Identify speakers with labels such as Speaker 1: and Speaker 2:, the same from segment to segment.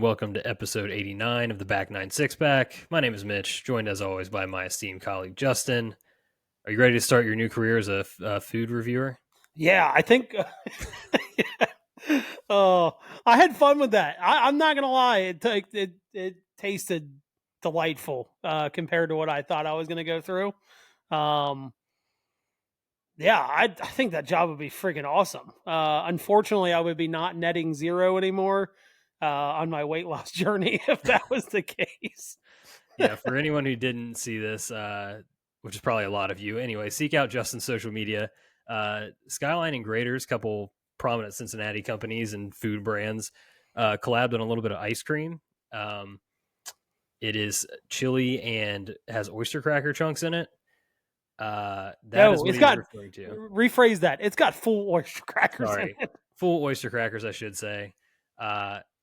Speaker 1: and welcome to episode 89 of the Back Nine Six Pack. My name is Mitch, joined as always by my esteemed colleague Justin. Are you ready to start your new career as a food reviewer?
Speaker 2: Yeah, I think. Oh, I had fun with that. I'm not gonna lie; it tasted delightful compared to what I thought I was gonna go through. Um, yeah, I think that job would be freaking awesome. Unfortunately, I would be not netting zero anymore on my weight loss journey if that was the case.
Speaker 1: Yeah, for anyone who didn't see this, which is probably a lot of you, anyway, seek out Justin's social media. Skyline and Graders, couple prominent Cincinnati companies and food brands, collabed on a little bit of ice cream. It is chili and has oyster cracker chunks in it. That
Speaker 2: No,
Speaker 1: is what
Speaker 2: it's
Speaker 1: he was
Speaker 2: got
Speaker 1: referring to.
Speaker 2: rephrase that. It's got full oyster crackers in
Speaker 1: Sorry,
Speaker 2: it.
Speaker 1: full oyster crackers, I should say.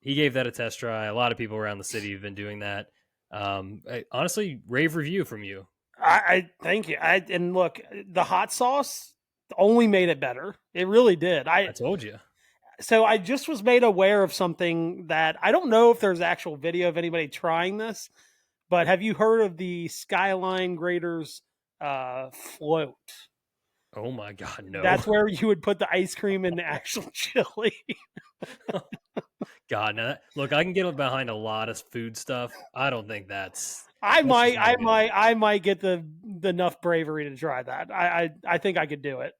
Speaker 1: He gave that a test try. A lot of people around the city have been doing that. Honestly, rave review from you.
Speaker 2: I thank you. And look, the hot sauce only made it better. It really did.
Speaker 1: I told you.
Speaker 2: So I just was made aware of something that I don't know if there's actual video of anybody trying this, but have you heard of the Skyline Graders float?
Speaker 1: Oh my God, no.
Speaker 2: That's where you would put the ice cream in the actual chili.
Speaker 1: God, no. Look, I can get behind a lot of food stuff. I don't think that's.
Speaker 2: I
Speaker 1: just not good.
Speaker 2: might get the enough bravery to try that. I think I could do it.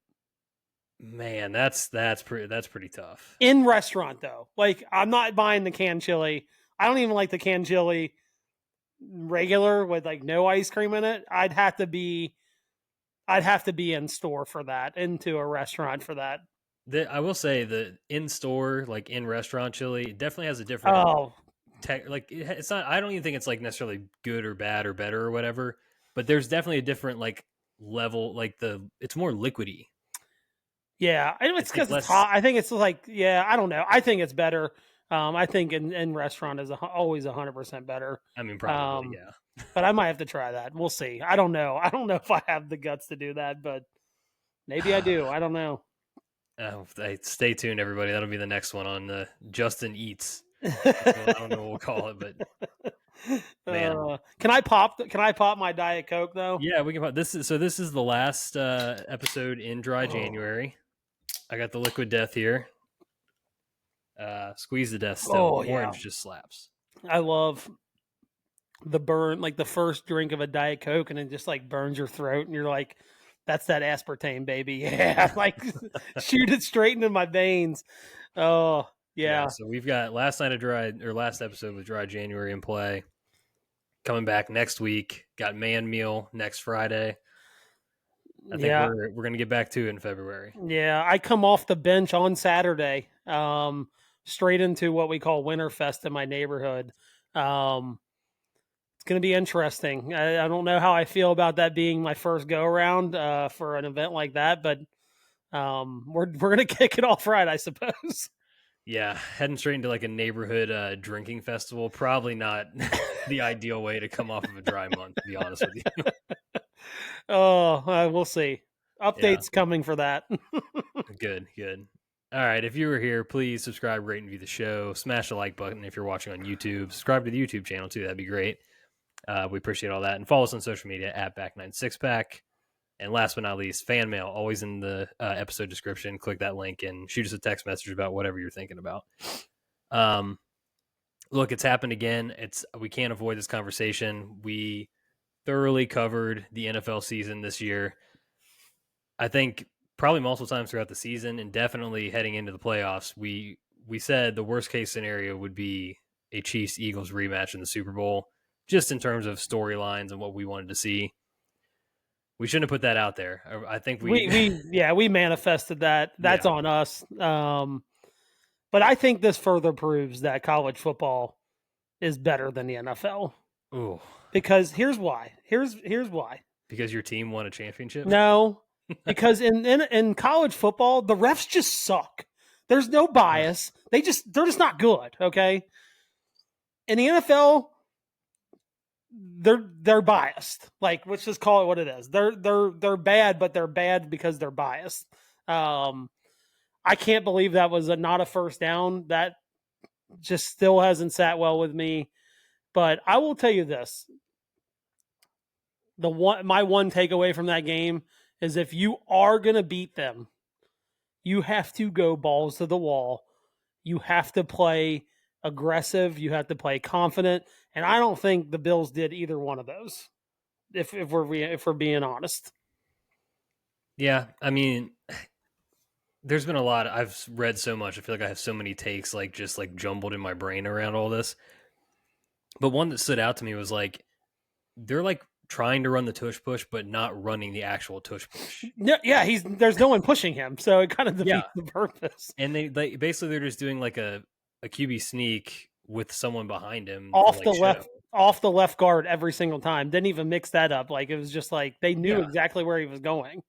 Speaker 1: Man, that's pretty tough.
Speaker 2: In restaurant though, like I'm not buying the canned chili. I don't even like the canned chili regular with like no ice cream in it. I'd have to be in store for that, into a restaurant for that.
Speaker 1: I will say the in store, like in restaurant chili, definitely has a different.
Speaker 2: Oh,
Speaker 1: It's not. I don't even think it's like necessarily good or bad or better or whatever. But there's definitely a different like level. Like it's more liquidy.
Speaker 2: yeah. I know it's
Speaker 1: It's like
Speaker 2: because
Speaker 1: less.
Speaker 2: it's hot. I think it's like, yeah, I don't know. I think it's better. I think in restaurant is always 100% better.
Speaker 1: I mean, probably, yeah.
Speaker 2: But I might have to try that. We'll see. I don't know. I don't know if I have the guts to do that, but maybe I do. I don't know.
Speaker 1: Stay tuned, everybody. That'll be the next one on Justin Eats. I don't know what we'll call it, but man,
Speaker 2: can I pop my Diet Coke though?
Speaker 1: yeah, we can pop this. This is the last episode in dry January. I got the liquid death here. Squeeze the death still. Orange just slaps.
Speaker 2: I love the burn, like the first drink of a Diet Coke, and it just like burns your throat, and you're like, "That's that aspartame, baby." Yeah, like shoot it straight into my veins. Oh yeah.
Speaker 1: So we've got last episode with dry January in play. Coming back next week. Got man meal next Friday. I think we're gonna get back to it in February.
Speaker 2: Yeah, I come off the bench on Saturday, straight into what we call Winterfest in my neighborhood. It's going to be interesting. I don't know how I feel about that being my first go around for an event like that, but we're going to kick it off right, I suppose.
Speaker 1: Yeah, heading straight into like a neighborhood drinking festival. Probably not the ideal way to come off of a dry month, to be honest with you.
Speaker 2: Oh, we'll see. Updates coming for that.
Speaker 1: Good. All right, if you were here, please subscribe, rate, and view the show. Smash the like button if you're watching on YouTube. Subscribe to the YouTube channel, too. That'd be great. We appreciate all that. And follow us on social media at Back96Pack. And last but not least, fan mail, always in the episode description. Click that link and shoot us a text message about whatever you're thinking about. Look, it's happened again. We can't avoid this conversation. We thoroughly covered the NFL season this year. I think probably multiple times throughout the season, and definitely heading into the playoffs, we said the worst case scenario would be a Chiefs-Eagles rematch in the Super Bowl, just in terms of storylines and what we wanted to see. We shouldn't have put that out there. I think
Speaker 2: we manifested that. That's on us. But I think this further proves that college football is better than the NFL.
Speaker 1: Ooh.
Speaker 2: Because here's why. Here's why.
Speaker 1: Because your team won a championship?
Speaker 2: No. Because in college football, the refs just suck. There's no bias. They're just not good, okay? In the NFL, they're biased. Like, let's just call it what it is. They're bad, but they're bad because they're biased. I can't believe that was not a first down. That just still hasn't sat well with me. But I will tell you this: my one takeaway from that game is if you are going to beat them, you have to go balls to the wall. You have to play aggressive. You have to play confident. And I don't think the Bills did either one of those. If we're being honest.
Speaker 1: Yeah, I mean, there's been a lot. I've read so much. I feel like I have so many takes, like just like jumbled in my brain around all this. But one that stood out to me was like they're like trying to run the tush push, but not running the actual tush push.
Speaker 2: Yeah, there's no one pushing him, so it kind of
Speaker 1: Yeah,
Speaker 2: defeats the purpose.
Speaker 1: and they basically they're just doing like a QB sneak with someone behind him for
Speaker 2: Off
Speaker 1: like
Speaker 2: the
Speaker 1: show.
Speaker 2: left guard every single time. Didn't even mix that up. Like it was just like they knew
Speaker 1: Yeah,
Speaker 2: exactly where he was going.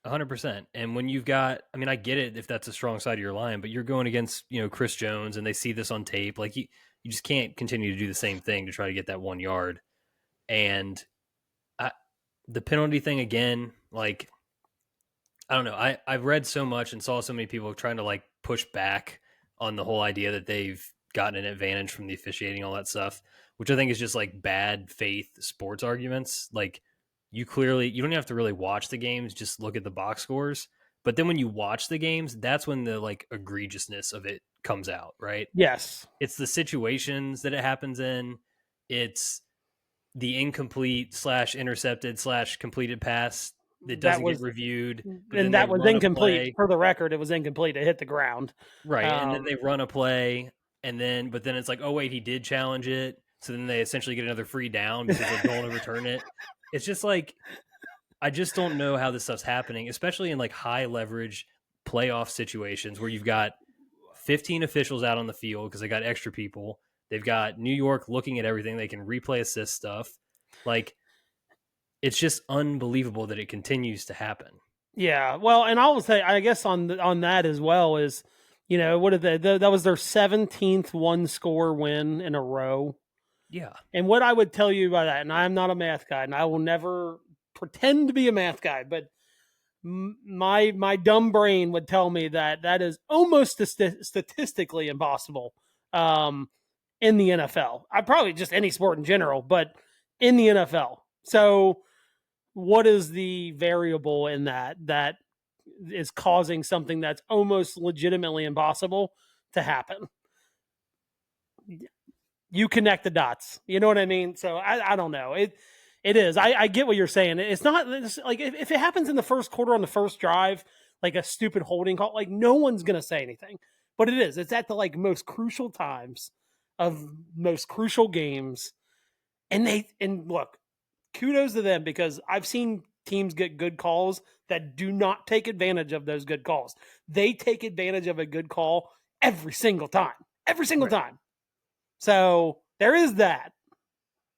Speaker 1: 100%. And when you've got, I mean, I get it if that's a strong side of your line, but you're going against, Chris Jones and they see this on tape. Like you just can't continue to do the same thing to try to get that 1 yard. And the penalty thing again, like, I don't know. I've read so much and saw so many people trying to like push back on the whole idea that they've gotten an advantage from the officiating, all that stuff, which I think is just like bad faith sports arguments. Like you don't even have to really watch the games, just look at the box scores. But then when you watch the games, that's when the like egregiousness of it comes out, right?
Speaker 2: Yes.
Speaker 1: It's the situations that it happens in. It's the incomplete / intercepted / completed pass that
Speaker 2: That
Speaker 1: doesn't get
Speaker 2: was
Speaker 1: reviewed, but then
Speaker 2: and
Speaker 1: they
Speaker 2: that was
Speaker 1: run a
Speaker 2: incomplete.
Speaker 1: play.
Speaker 2: For the record, it was incomplete. It hit the ground.
Speaker 1: Right. And then
Speaker 2: Um,
Speaker 1: they run a play but then it's like, oh wait, he did challenge it. So then they essentially get another free down because they're going to return it. It's just like I just don't know how this stuff's happening, especially in like high leverage playoff situations where you've got 15 officials out on the field because they got extra people. They've got New York looking at everything. They can replay assist stuff. Like it's just unbelievable that it continues to happen.
Speaker 2: yeah. Well, and I will say, I guess on that as well is, what did that was their 17th one score win in a row.
Speaker 1: Yeah.
Speaker 2: And what I would tell you about that, and I'm not a math guy, and I will never pretend to be a math guy, but my dumb brain would tell me that is almost statistically impossible in the NFL. I probably just any sport in general, but in the NFL. So, what is the variable in that is causing something that's almost legitimately impossible to happen? You connect the dots. You know what I mean? So I don't know. It is. I get what you're saying. It's not like if it happens in the first quarter on the first drive, like a stupid holding call, like no one's gonna say anything. But it is. It's at the like most crucial times of most crucial games. And look, kudos to them because I've seen teams get good calls that do not take advantage of those good calls. They take advantage of a good call every single time. Every single
Speaker 1: Right.
Speaker 2: time. So there is that.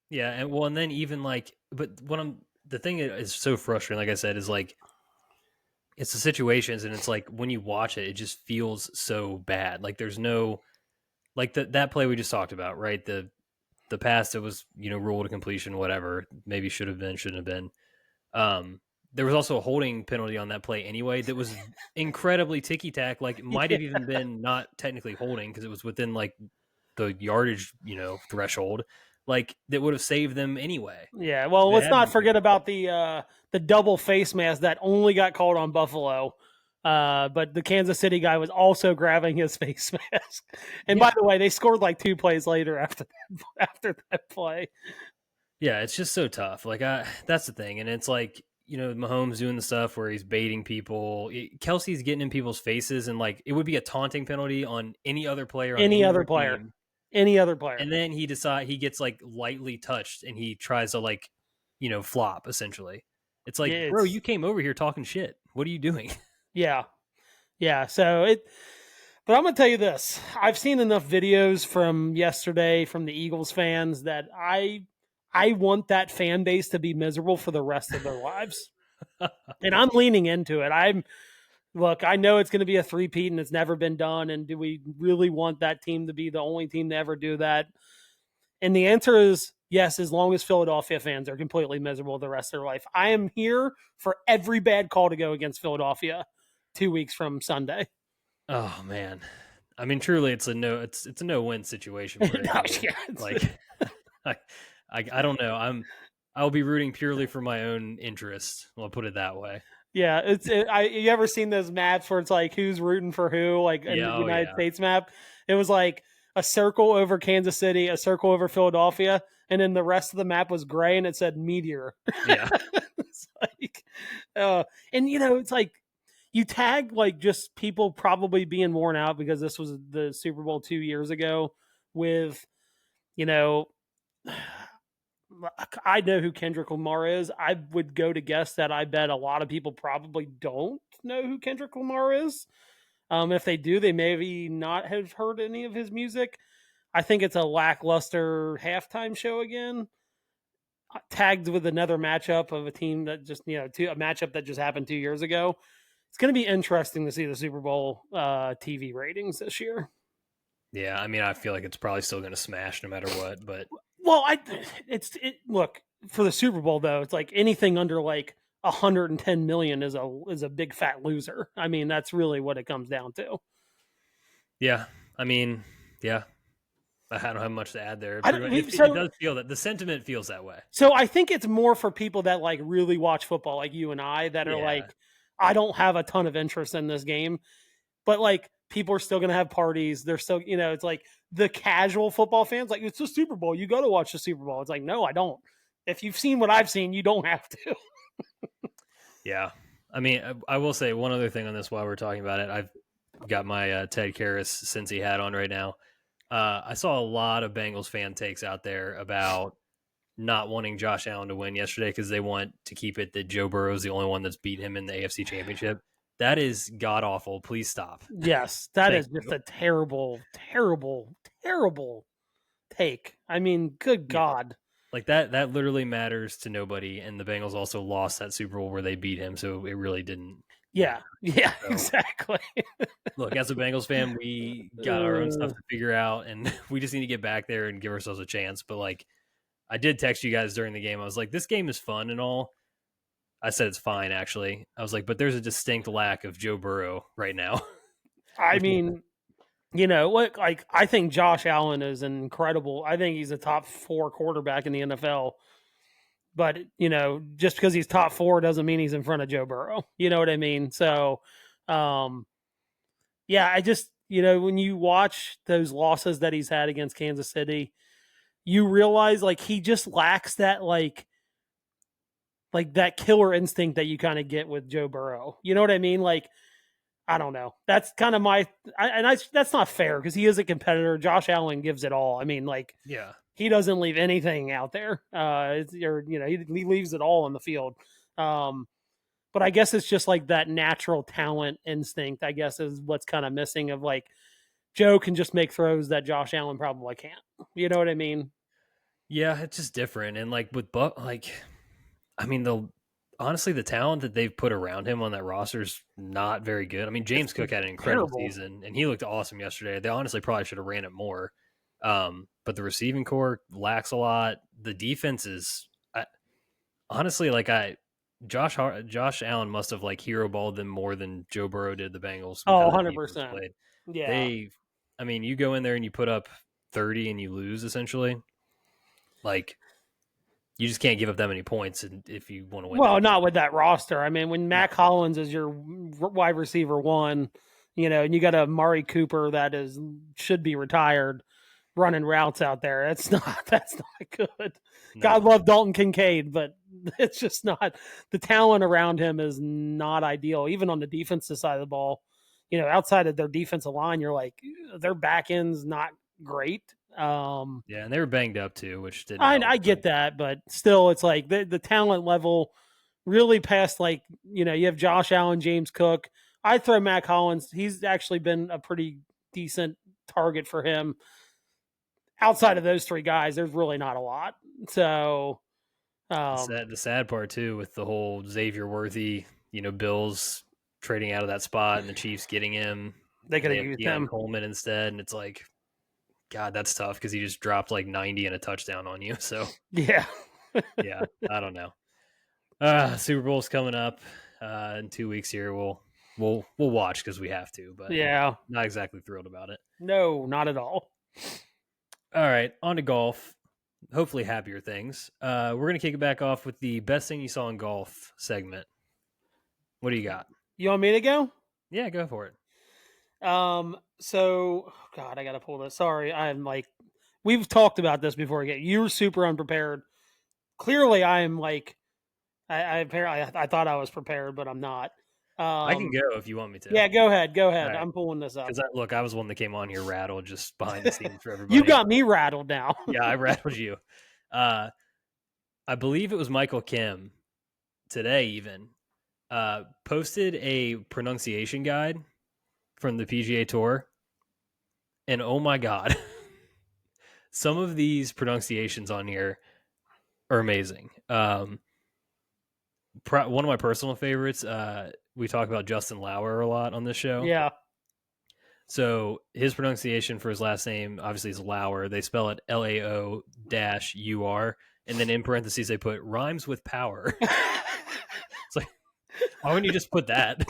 Speaker 1: Yeah, and then even like, but the thing that is so frustrating, like I said, is like it's the situations, and it's like when you watch it, it just feels so bad. Like there's no like that play we just talked about, right? The pass that was ruled a completion, whatever, maybe should have been, shouldn't have been. There was also a holding penalty on that play anyway that was incredibly ticky tack. Like it might
Speaker 2: Yeah.
Speaker 1: have even been not technically holding because it was within like the yardage, threshold, like that would have saved them anyway.
Speaker 2: Yeah. Well,
Speaker 1: If it
Speaker 2: let's
Speaker 1: hadn't
Speaker 2: not
Speaker 1: been
Speaker 2: forget
Speaker 1: picked up.
Speaker 2: about the double face mask that only got called on Buffalo. But the Kansas City guy was also grabbing his face mask. And by
Speaker 1: Yeah.
Speaker 2: the way, they scored like 2 plays later after that play.
Speaker 1: Yeah, it's just so tough. Like that's the thing. And it's like, Mahomes doing the stuff where he's baiting people. Kelsey's getting in people's faces, and like it would be a taunting penalty on any other player on
Speaker 2: Any
Speaker 1: any
Speaker 2: other
Speaker 1: other
Speaker 2: player.
Speaker 1: team.
Speaker 2: Any other player.
Speaker 1: And then he gets like lightly touched and he tries to like, flop essentially. It's
Speaker 2: Yeah,
Speaker 1: like, bro, you came over here talking shit. What are you doing?
Speaker 2: yeah. Yeah. But I'm gonna tell you this. I've seen enough videos from yesterday from the Eagles fans that I want that fan base to be miserable for the rest of their lives. And I'm leaning into it. I know it's going to be a three-peat and it's never been done. And do we really want that team to be the only team to ever do that? And the answer is yes, as long as Philadelphia fans are completely miserable the rest of their life. I am here for every bad call to go against Philadelphia 2 weeks from Sunday.
Speaker 1: Oh man. I mean, truly, it's a no-win situation for
Speaker 2: No,
Speaker 1: anyone.
Speaker 2: yeah,
Speaker 1: Like, I, I don't know. I'll be rooting purely for my own interest. I'll put it that way.
Speaker 2: yeah, you ever seen those maps where it's like who's rooting for who, like in the
Speaker 1: Yeah. Oh
Speaker 2: United
Speaker 1: yeah.
Speaker 2: States map? It was like a circle over Kansas City, a circle over Philadelphia, and then the rest of the map was gray and it said meteor.
Speaker 1: Yeah.
Speaker 2: It's like, and it's like you tag like just people probably being worn out because this was the Super Bowl 2 years ago with, you know, I know who Kendrick Lamar is. I would go to guess that I bet a lot of people probably don't know who Kendrick Lamar is. If they do, they maybe not have heard any of his music. I think it's a lackluster halftime show again, tagged with another matchup of a team that just a matchup that just happened 2 years ago. It's going to be interesting to see the Super Bowl TV ratings this year.
Speaker 1: Yeah. I mean, I feel like it's probably still going to smash no matter what. But
Speaker 2: Well, look for the Super Bowl though. It's like anything under like 110 million is a big fat loser. I mean, that's really what it comes down to.
Speaker 1: yeah, I mean, yeah, I don't have much to add there.
Speaker 2: I
Speaker 1: Pretty much,
Speaker 2: don't,
Speaker 1: it
Speaker 2: so
Speaker 1: does feel that the sentiment feels that way.
Speaker 2: so I think it's more for people that like really watch football, like you and I, that are
Speaker 1: Yeah.
Speaker 2: like, I don't have a ton of interest in this game, but like people are still going to have parties. They're still, it's like the casual football fans, like it's the Super Bowl. You got to watch the Super Bowl. It's like, no, I don't. If you've seen what I've seen, you don't have to.
Speaker 1: Yeah. I mean, I will say one other thing on this while we're talking about it. I've got my Ted Karras Cincy hat on right now. I saw a lot of Bengals fan takes out there about not wanting Josh Allen to win yesterday because they want to keep it that Joe Burrow is the only one that's beat him in the AFC Championship. That is god awful. Please stop.
Speaker 2: Yes, that is
Speaker 1: Thank
Speaker 2: just
Speaker 1: you.
Speaker 2: a terrible, terrible, terrible take. I mean, good
Speaker 1: Yeah.
Speaker 2: God.
Speaker 1: Like that literally matters to nobody. And the Bengals also lost that Super Bowl where they beat him, so it really didn't
Speaker 2: Yeah,
Speaker 1: matter.
Speaker 2: yeah,
Speaker 1: So
Speaker 2: exactly.
Speaker 1: look, as a Bengals fan, we got our own stuff to figure out, and we just need to get back there and give ourselves a chance. But like, I did text you guys during the game. I was like, this game is fun and all. I said it's fine, actually. I was like, but there's a distinct lack of Joe Burrow right now.
Speaker 2: I
Speaker 1: Which
Speaker 2: mean, what? Like, I think Josh Allen is incredible. I think he's a top 4 quarterback in the NFL. But just because he's top 4 doesn't mean he's in front of Joe Burrow. You know what I mean? So, yeah, I just when you watch those losses that he's had against Kansas City, you realize like he just lacks that like that killer instinct that you kind of get with Joe Burrow. You know what I mean? Like, I don't know. That's kind of that's not fair because he is a competitor. Josh Allen gives it all. I mean, like,
Speaker 1: yeah,
Speaker 2: he doesn't leave anything out there. He leaves it all on the field. But I guess it's just like that natural talent instinct, I guess, is what's kind of missing of like Joe can just make throws that Josh Allen probably can't. You know what I mean?
Speaker 1: yeah, it's just different. And like with Buck, like, I mean, honestly, the talent that they've put around him on that roster is not very good. I mean, James Cook had an incredible
Speaker 2: Terrible.
Speaker 1: season, and he looked awesome yesterday. They honestly probably should have ran it more. But the receiving core lacks a lot. The defense is honestly like Josh Allen must have like hero balled them more than Joe Burrow did the Bengals with
Speaker 2: Oh,
Speaker 1: how that defense
Speaker 2: 100%.
Speaker 1: played.
Speaker 2: Yeah.
Speaker 1: I mean, you go in there and you put up 30 and you lose essentially. Like, you just can't give up that many points if you want to win.
Speaker 2: Well, not with that roster. I mean, when Mac Hollins is your wide receiver one, and you got a Mari Cooper that should be retired running routes out there. That's not good.
Speaker 1: No.
Speaker 2: God love Dalton Kincaid, but it's just not, the talent around him is not ideal. Even on the defensive side of the ball, outside of their defensive line, you're like, their back end's not great.
Speaker 1: Yeah, and they were banged up too, which didn't.
Speaker 2: I get that, but still, it's like the talent level really past like you have Josh Allen, James Cook. I'd throw Mac Hollins. He's actually been a pretty decent target for him. Outside of those 3 guys, there's really not a lot. So
Speaker 1: the sad part too, with the whole Xavier Worthy, Bills trading out of that spot and the Chiefs getting him,
Speaker 2: they could
Speaker 1: they
Speaker 2: have
Speaker 1: have
Speaker 2: used
Speaker 1: Deion
Speaker 2: him.
Speaker 1: Coleman instead, and it's like, God, that's tough because he just dropped like 90 and a touchdown on you. So
Speaker 2: Yeah.
Speaker 1: yeah, I don't know. Super Bowl's coming up in 2 weeks here. We'll We'll watch because we have to, but
Speaker 2: Yeah.
Speaker 1: not exactly thrilled about it.
Speaker 2: No, not at all.
Speaker 1: All right, on to golf. Hopefully happier things. We're going to kick it back off with the best thing you saw in golf segment. What do you got?
Speaker 2: You want me to go?
Speaker 1: Yeah, go for it.
Speaker 2: So God, I gotta pull this. Sorry, I'm like, we've talked about this before. Again, you were super unprepared. Clearly, I'm like, I thought I was prepared, but I'm not.
Speaker 1: I can go if you want me to.
Speaker 2: Yeah, go ahead. Go ahead.
Speaker 1: All right.
Speaker 2: I'm pulling this up.
Speaker 1: Because look, I was one that came on here rattled just behind the scenes for everybody.
Speaker 2: You got me rattled now.
Speaker 1: Yeah, I rattled you. I believe it was Michael Kim today even posted a pronunciation guide from the PGA Tour. And oh my God, some of these pronunciations on here are amazing. One of my personal favorites, we talk about Justin Lauer a lot on this show.
Speaker 2: Yeah.
Speaker 1: So his pronunciation for his last name obviously is Lauer. They spell it Lao-UR. And then in parentheses, they put rhymes with power. It's like, why wouldn't you just put that?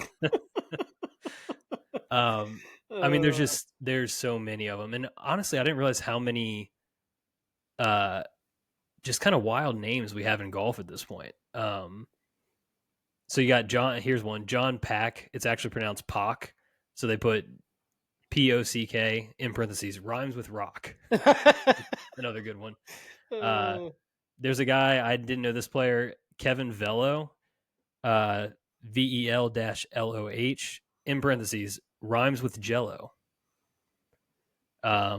Speaker 1: I mean, there's so many of them. And honestly, I didn't realize how many just kind of wild names we have in golf at this point. So you got John, here's one, John Pack. It's actually pronounced Pock. So they put P-O-C-K in parentheses, rhymes with rock. Another good one. There's a guy, I didn't know this player, Kevin Velo, VEL-LOH, in parentheses, rhymes with Jello.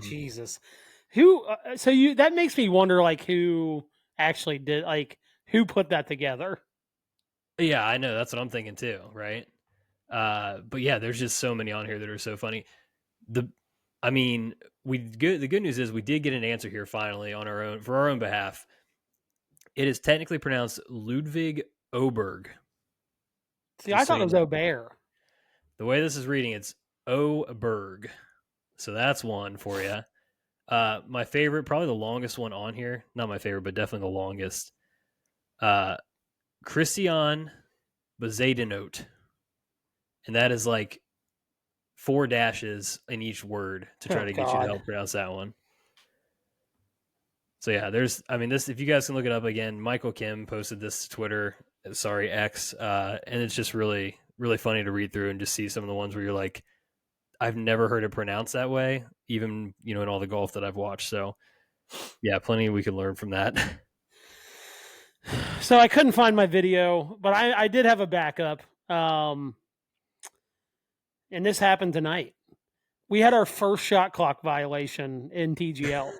Speaker 2: Jesus. Who, so you, that makes me wonder, like, who actually did, like, who put that together?
Speaker 1: Yeah, I know. That's what I'm thinking too, right? But yeah, there's just so many on here that are so funny. The good news is we did get an answer here finally on our own for our own behalf. It is technically pronounced Ludwig Oberg.
Speaker 2: See, I thought it was Obear.
Speaker 1: The way this is reading, it's Oberg. So that's one for you. My favorite, probably the longest one on here. Not my favorite, but definitely the longest. Christian Bezadenot. And that is like 4 dashes in each word to try to get you to help pronounce that one. So yeah, this, if you guys can look it up again, Michael Kim posted this to Twitter, X, and it's just really, really funny to read through and just see some of the ones where you're like, I've never heard it pronounced that way, even, in all the golf that I've watched. So yeah, plenty we could learn from that.
Speaker 2: So I couldn't find my video, but I did have a backup. And this happened tonight. We had our first shot clock violation in TGL.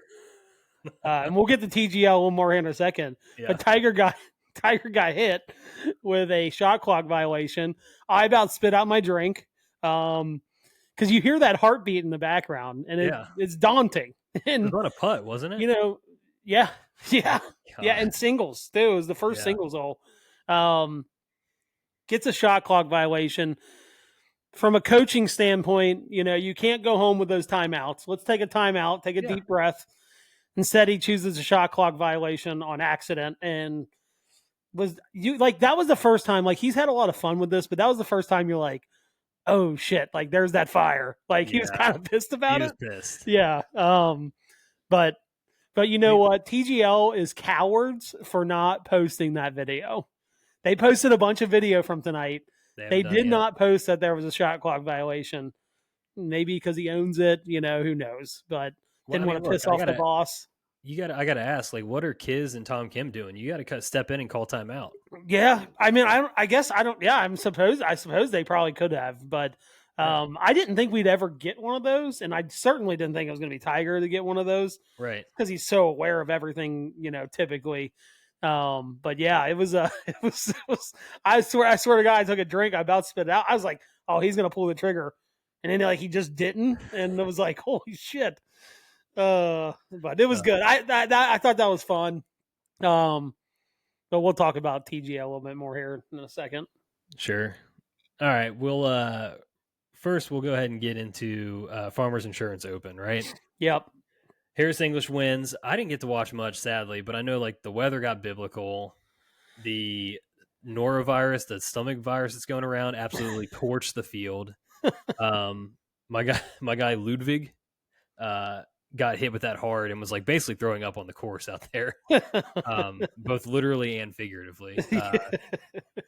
Speaker 2: And we'll get to TGL a little more here in a second. Yeah. But Tiger got hit with a shot clock violation. I about spit out my drink. Because you hear that heartbeat in the background, and it's daunting. And
Speaker 1: it was on a putt, wasn't it?
Speaker 2: Yeah. And singles too. It was the first singles hole. Gets a shot clock violation. From a coaching standpoint, you can't go home with those timeouts. Let's take a timeout, take a deep breath. Instead, he chooses a shot clock violation on accident, and that was the first time. Like, he's had a lot of fun with this, but that was the first time you're like, oh shit, like there's that fire. Like, he was kind of pissed about it.
Speaker 1: He was pissed.
Speaker 2: Yeah. But you know what? TGL is cowards for not posting that video. They posted a bunch of video from tonight. They did not post that there was a shot clock violation. Maybe because he owns it, who knows? But didn't want to piss off the boss.
Speaker 1: I gotta ask, like, what are Kiz and Tom Kim doing? You got to step in and call timeout.
Speaker 2: Yeah, I suppose they probably could have, but I didn't think we'd ever get one of those, and I certainly didn't think it was going to be Tiger to get one of those,
Speaker 1: right?
Speaker 2: Because he's so aware of everything, typically. But yeah, it was. I swear to God, I took a drink. I about spit it out. I was like, oh, he's going to pull the trigger, and then he just didn't, and it was like, holy shit. But it was good. I thought that was fun. But we'll talk about TGL a little bit more here in a second.
Speaker 1: Sure. All right. We'll first we'll go ahead and get into Farmers Insurance Open, right?
Speaker 2: Yep.
Speaker 1: Harris English wins. I didn't get to watch much, sadly, but I know the weather got biblical. The norovirus, the stomach virus that's going around, absolutely torched the field. My guy Ludwig uh, got hit with that hard and was like basically throwing up on the course out there, both literally and figuratively.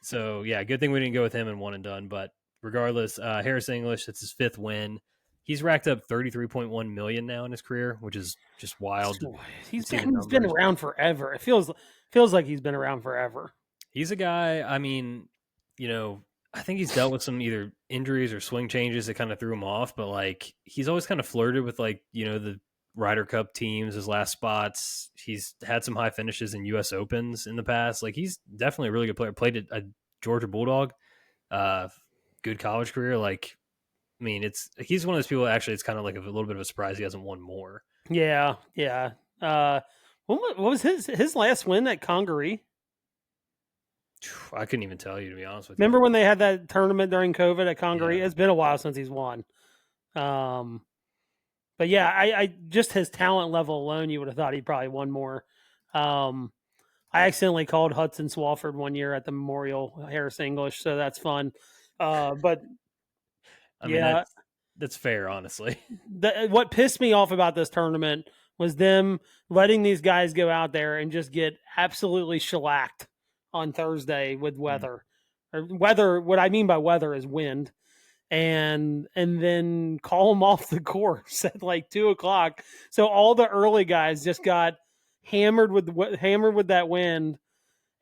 Speaker 1: So yeah, good thing we didn't go with him and one and done. But regardless, Harris English, it's his 5th win. He's racked up 33.1 million now in his career, which is just wild to see the
Speaker 2: He's been
Speaker 1: numbers.
Speaker 2: around forever. It feels like he's been around forever.
Speaker 1: He's a guy, I mean, I think he's dealt with some either injuries or swing changes that kind of threw him off, but like he's always kind of flirted with like, the Ryder Cup teams, his last spots. He's had some high finishes in US Opens in the past. Like he's definitely a really good player. Played at a Georgia Bulldog, good college career. Like, I mean, he's one of those people that actually it's kind of like a little bit of a surprise he hasn't won more.
Speaker 2: Yeah, yeah. What was his last win at Congaree?
Speaker 1: I couldn't even tell you, to be honest with you.
Speaker 2: Remember when they had that tournament during COVID at Congaree?
Speaker 1: Yeah.
Speaker 2: It's been a while since he's won. But yeah, I just his talent level alone, you would have thought he'd probably won more. I accidentally called Hudson Swafford one year at the Memorial Harris English, so that's fun. But
Speaker 1: I mean, that's fair, honestly.
Speaker 2: What pissed me off about this tournament was them letting these guys go out there and just get absolutely shellacked on Thursday with weather. Or weather, what I mean by weather is wind. And then call them off the course at like 2:00. So all the early guys just got hammered with that wind.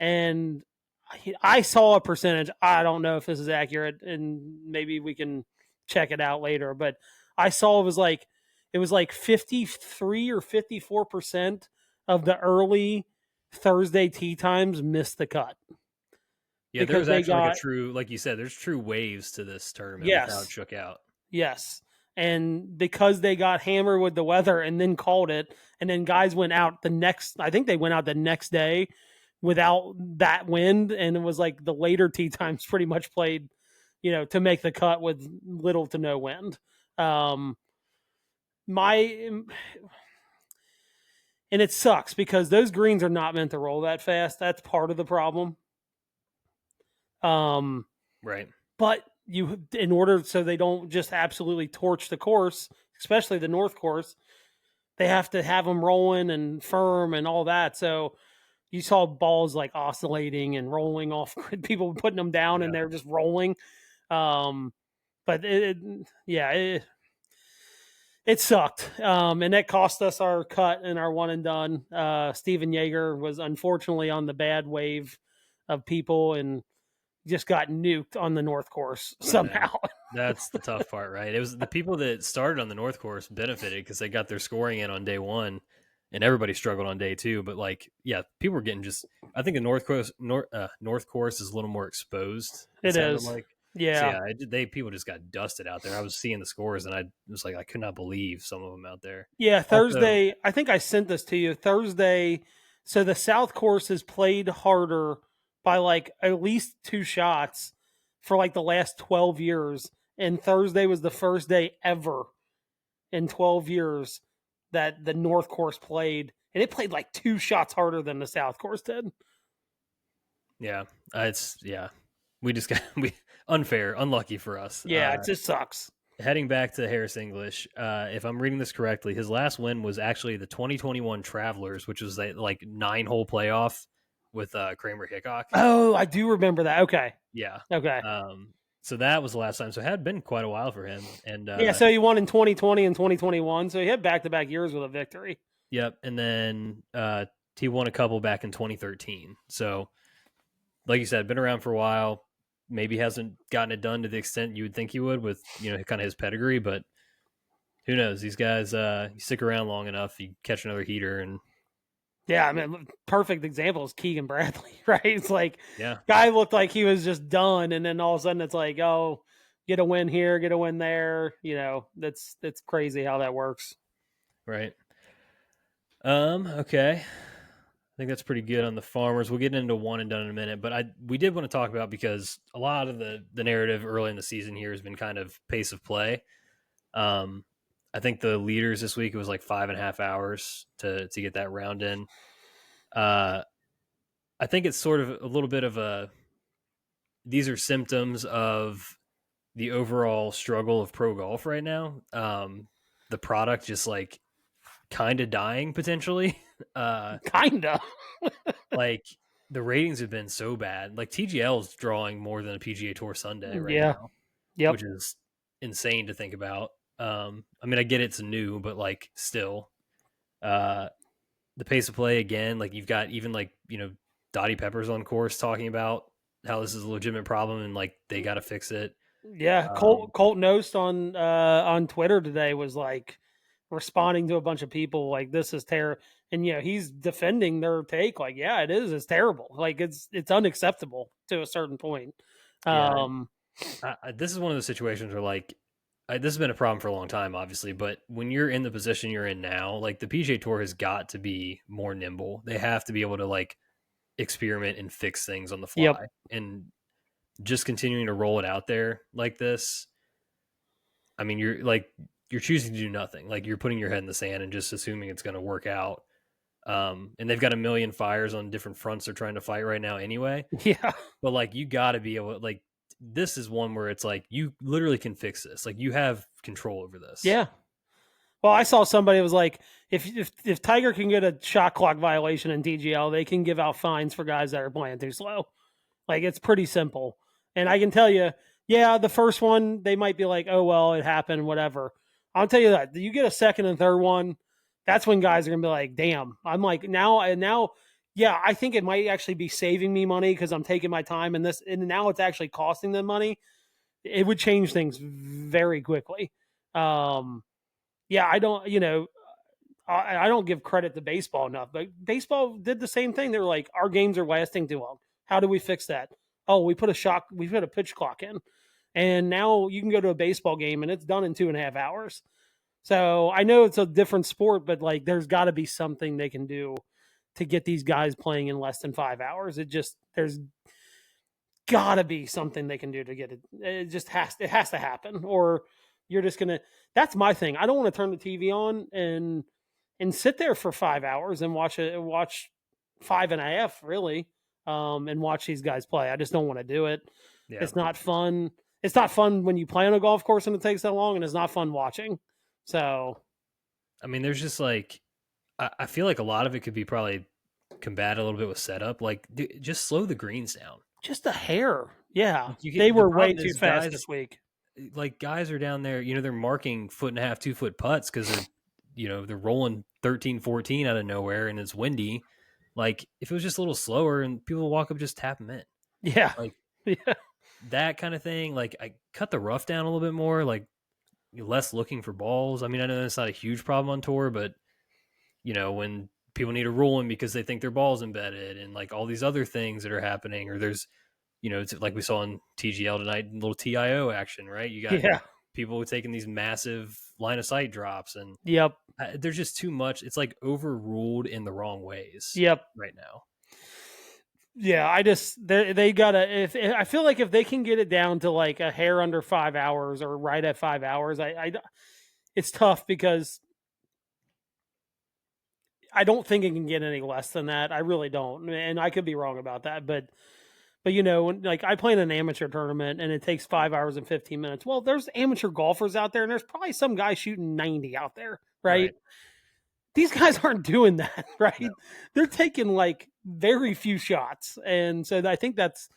Speaker 2: And I saw a percentage. I don't know if this is accurate, and maybe we can check it out later. But I saw it was like 53 or 54% of the early Thursday tee times missed the cut.
Speaker 1: Yeah, there's actually like a true, like you said, there's true waves to this tournament with how it shook out.
Speaker 2: Yes. And because they got hammered with the weather and then called it, and then guys went out I think they went out the next day without that wind, and it was like the later tee times pretty much played, to make the cut with little to no wind. And it sucks because those greens are not meant to roll that fast. That's part of the problem.
Speaker 1: Right.
Speaker 2: But in order so they don't just absolutely torch the course, especially the North course, they have to have them rolling and firm and all that. So you saw balls like oscillating and rolling off, people putting them down and they're just rolling. But it sucked. And that cost us our cut and our one and done. Steven Yeager was unfortunately on the bad wave of people and just got nuked on the North course somehow.
Speaker 1: That's the tough part, right? It was the people that started on the North course benefited because they got their scoring in on day one, and everybody struggled on day two. But people were getting I think the North course is a little more exposed.
Speaker 2: It is.
Speaker 1: Yeah. So people just got dusted out there. I was seeing the scores, and I was like, I could not believe some of them out there.
Speaker 2: Yeah, Thursday. Also, I think I sent this to you. Thursday. So the South course has played harder by like at least 2 shots for like the last 12 years. And Thursday was the first day ever in 12 years that the North course played. And it played like 2 shots harder than the South course did.
Speaker 1: Yeah. We just got unfair, unlucky for us.
Speaker 2: Yeah, it just sucks.
Speaker 1: Heading back to Harris English, if I'm reading this correctly, his last win was actually the 2021 Travelers, which was a 9-hole playoff with Kramer Hickok.
Speaker 2: Oh, I do remember that. Okay.
Speaker 1: Yeah.
Speaker 2: Okay.
Speaker 1: So that was the last time. So it had been quite a while for him. And
Speaker 2: so he won in 2020 and 2021. So he had back-to-back years with a victory.
Speaker 1: Yep. And then he won a couple back in 2013. So like you said, been around for a while. Maybe hasn't gotten it done to the extent you would think he would with, kind of his pedigree, but who knows? These guys, you stick around long enough, you catch another heater. And
Speaker 2: yeah, I mean, perfect example is Keegan Bradley, right? It's like, guy looked like he was just done, and then all of a sudden it's like, oh, get a win here, get a win there. That's crazy how that works.
Speaker 1: Right. Okay. I think that's pretty good on the Farmers. We'll get into one and done in a minute, but we did want to talk about, because a lot of the narrative early in the season here has been kind of pace of play. I think the leaders this week, it was like 5.5 hours to get that round in. I think it's sort of a little bit of a these are symptoms of the overall struggle of pro golf right now. The product just like kind of dying potentially.
Speaker 2: Kinda.
Speaker 1: Like the ratings have been so bad. Like TGL is drawing more than a PGA Tour Sunday right
Speaker 2: Yeah.
Speaker 1: now,
Speaker 2: Yep.
Speaker 1: which is insane to think about. I mean, I get it's new, but like still, uh, the pace of play again. Like you've got even like Dottie Peppers on course talking about how this is a legitimate problem and like they got to fix it.
Speaker 2: Yeah.
Speaker 1: Um,
Speaker 2: Colt Nost on Twitter today was like responding to a bunch of people like this is terrible, and he's defending their take like yeah it is, it's terrible, like it's unacceptable to a certain point.
Speaker 1: yeah,
Speaker 2: um
Speaker 1: this is one of those situations where like this has been a problem for a long time, obviously, but when you're in the position you're in now, like the PGA Tour has got to be more nimble. They have to be able to like experiment and fix things on the
Speaker 2: yep.
Speaker 1: fly, and just continuing to roll it out there like this. I mean, you're choosing to do nothing. Like you're putting your head in the sand and just assuming it's going to work out. And they've got a million fires on different fronts they're trying to fight right now anyway.
Speaker 2: Yeah.
Speaker 1: But like you got to be able to, like this is one where it's like you literally can fix this. Like you have control over this.
Speaker 2: Yeah. Well, I saw somebody was like, if Tiger can get a shot clock violation in TGL, they can give out fines for guys that are playing too slow. Like it's pretty simple. And I can tell you, yeah, the first one they might be like, oh well, it happened, whatever. I'll tell you that you get a second and third one, that's when guys are gonna be like, damn. I'm like now, yeah, I think it might actually be saving me money because I'm taking my time and now it's actually costing them money. It would change things very quickly. Yeah, I don't, I don't give credit to baseball enough, but baseball did the same thing. They were like, our games are lasting too long. How do we fix that? Oh, we put a pitch clock in, and now you can go to a baseball game and it's done in 2.5 hours. So I know it's a different sport, but like, there's got to be something they can do to get these guys playing in less than 5 hours. There's got to be something they can do to get it. It has to happen, or you're just gonna. That's my thing. I don't want to turn the TV on and sit there for 5 hours and watch 5.5 really, and watch these guys play. I just don't want to do it.
Speaker 1: Yeah.
Speaker 2: It's not fun. It's not fun when you play on a golf course and it takes that long, and it's not fun watching. So,
Speaker 1: I mean, there's just like, I feel like a lot of it could be probably combated a little bit with setup. Like, just slow the greens down.
Speaker 2: just a hair. Yeah,
Speaker 1: Like
Speaker 2: they
Speaker 1: the
Speaker 2: were way
Speaker 1: problem
Speaker 2: too
Speaker 1: is
Speaker 2: fast
Speaker 1: guys,
Speaker 2: this week.
Speaker 1: like guys are down there, they're marking 1.5 foot, 2 foot putts because they're rolling 13, 14 out of nowhere and it's windy. Like if it was just a little slower and people walk up, just tap them in.
Speaker 2: Yeah,
Speaker 1: Like
Speaker 2: yeah,
Speaker 1: that kind of thing. Like I cut the rough down a little bit more, like less looking for balls. I mean, I know that's not a huge problem on tour, but when people need a rolling because they think their ball's embedded and like all these other things that are happening, or there's it's like we saw in TGL tonight, little TIO action, right? You got
Speaker 2: yeah.
Speaker 1: people taking these massive line of sight drops, and
Speaker 2: Yep,
Speaker 1: there's just too much. It's like overruled in the wrong ways
Speaker 2: yep.
Speaker 1: right now.
Speaker 2: Yeah, they gotta. If I feel like if they can get it down to like a hair under 5 hours or right at 5 hours, it's tough because I don't think it can get any less than that. I really don't, and I could be wrong about that. But like I play in an amateur tournament and it takes 5 hours and 15 minutes. Well, there's amateur golfers out there, and there's probably some guy shooting 90 out there, right?
Speaker 1: Right.
Speaker 2: These guys aren't doing that, right?
Speaker 1: No.
Speaker 2: They're taking like very few shots. And so I think that's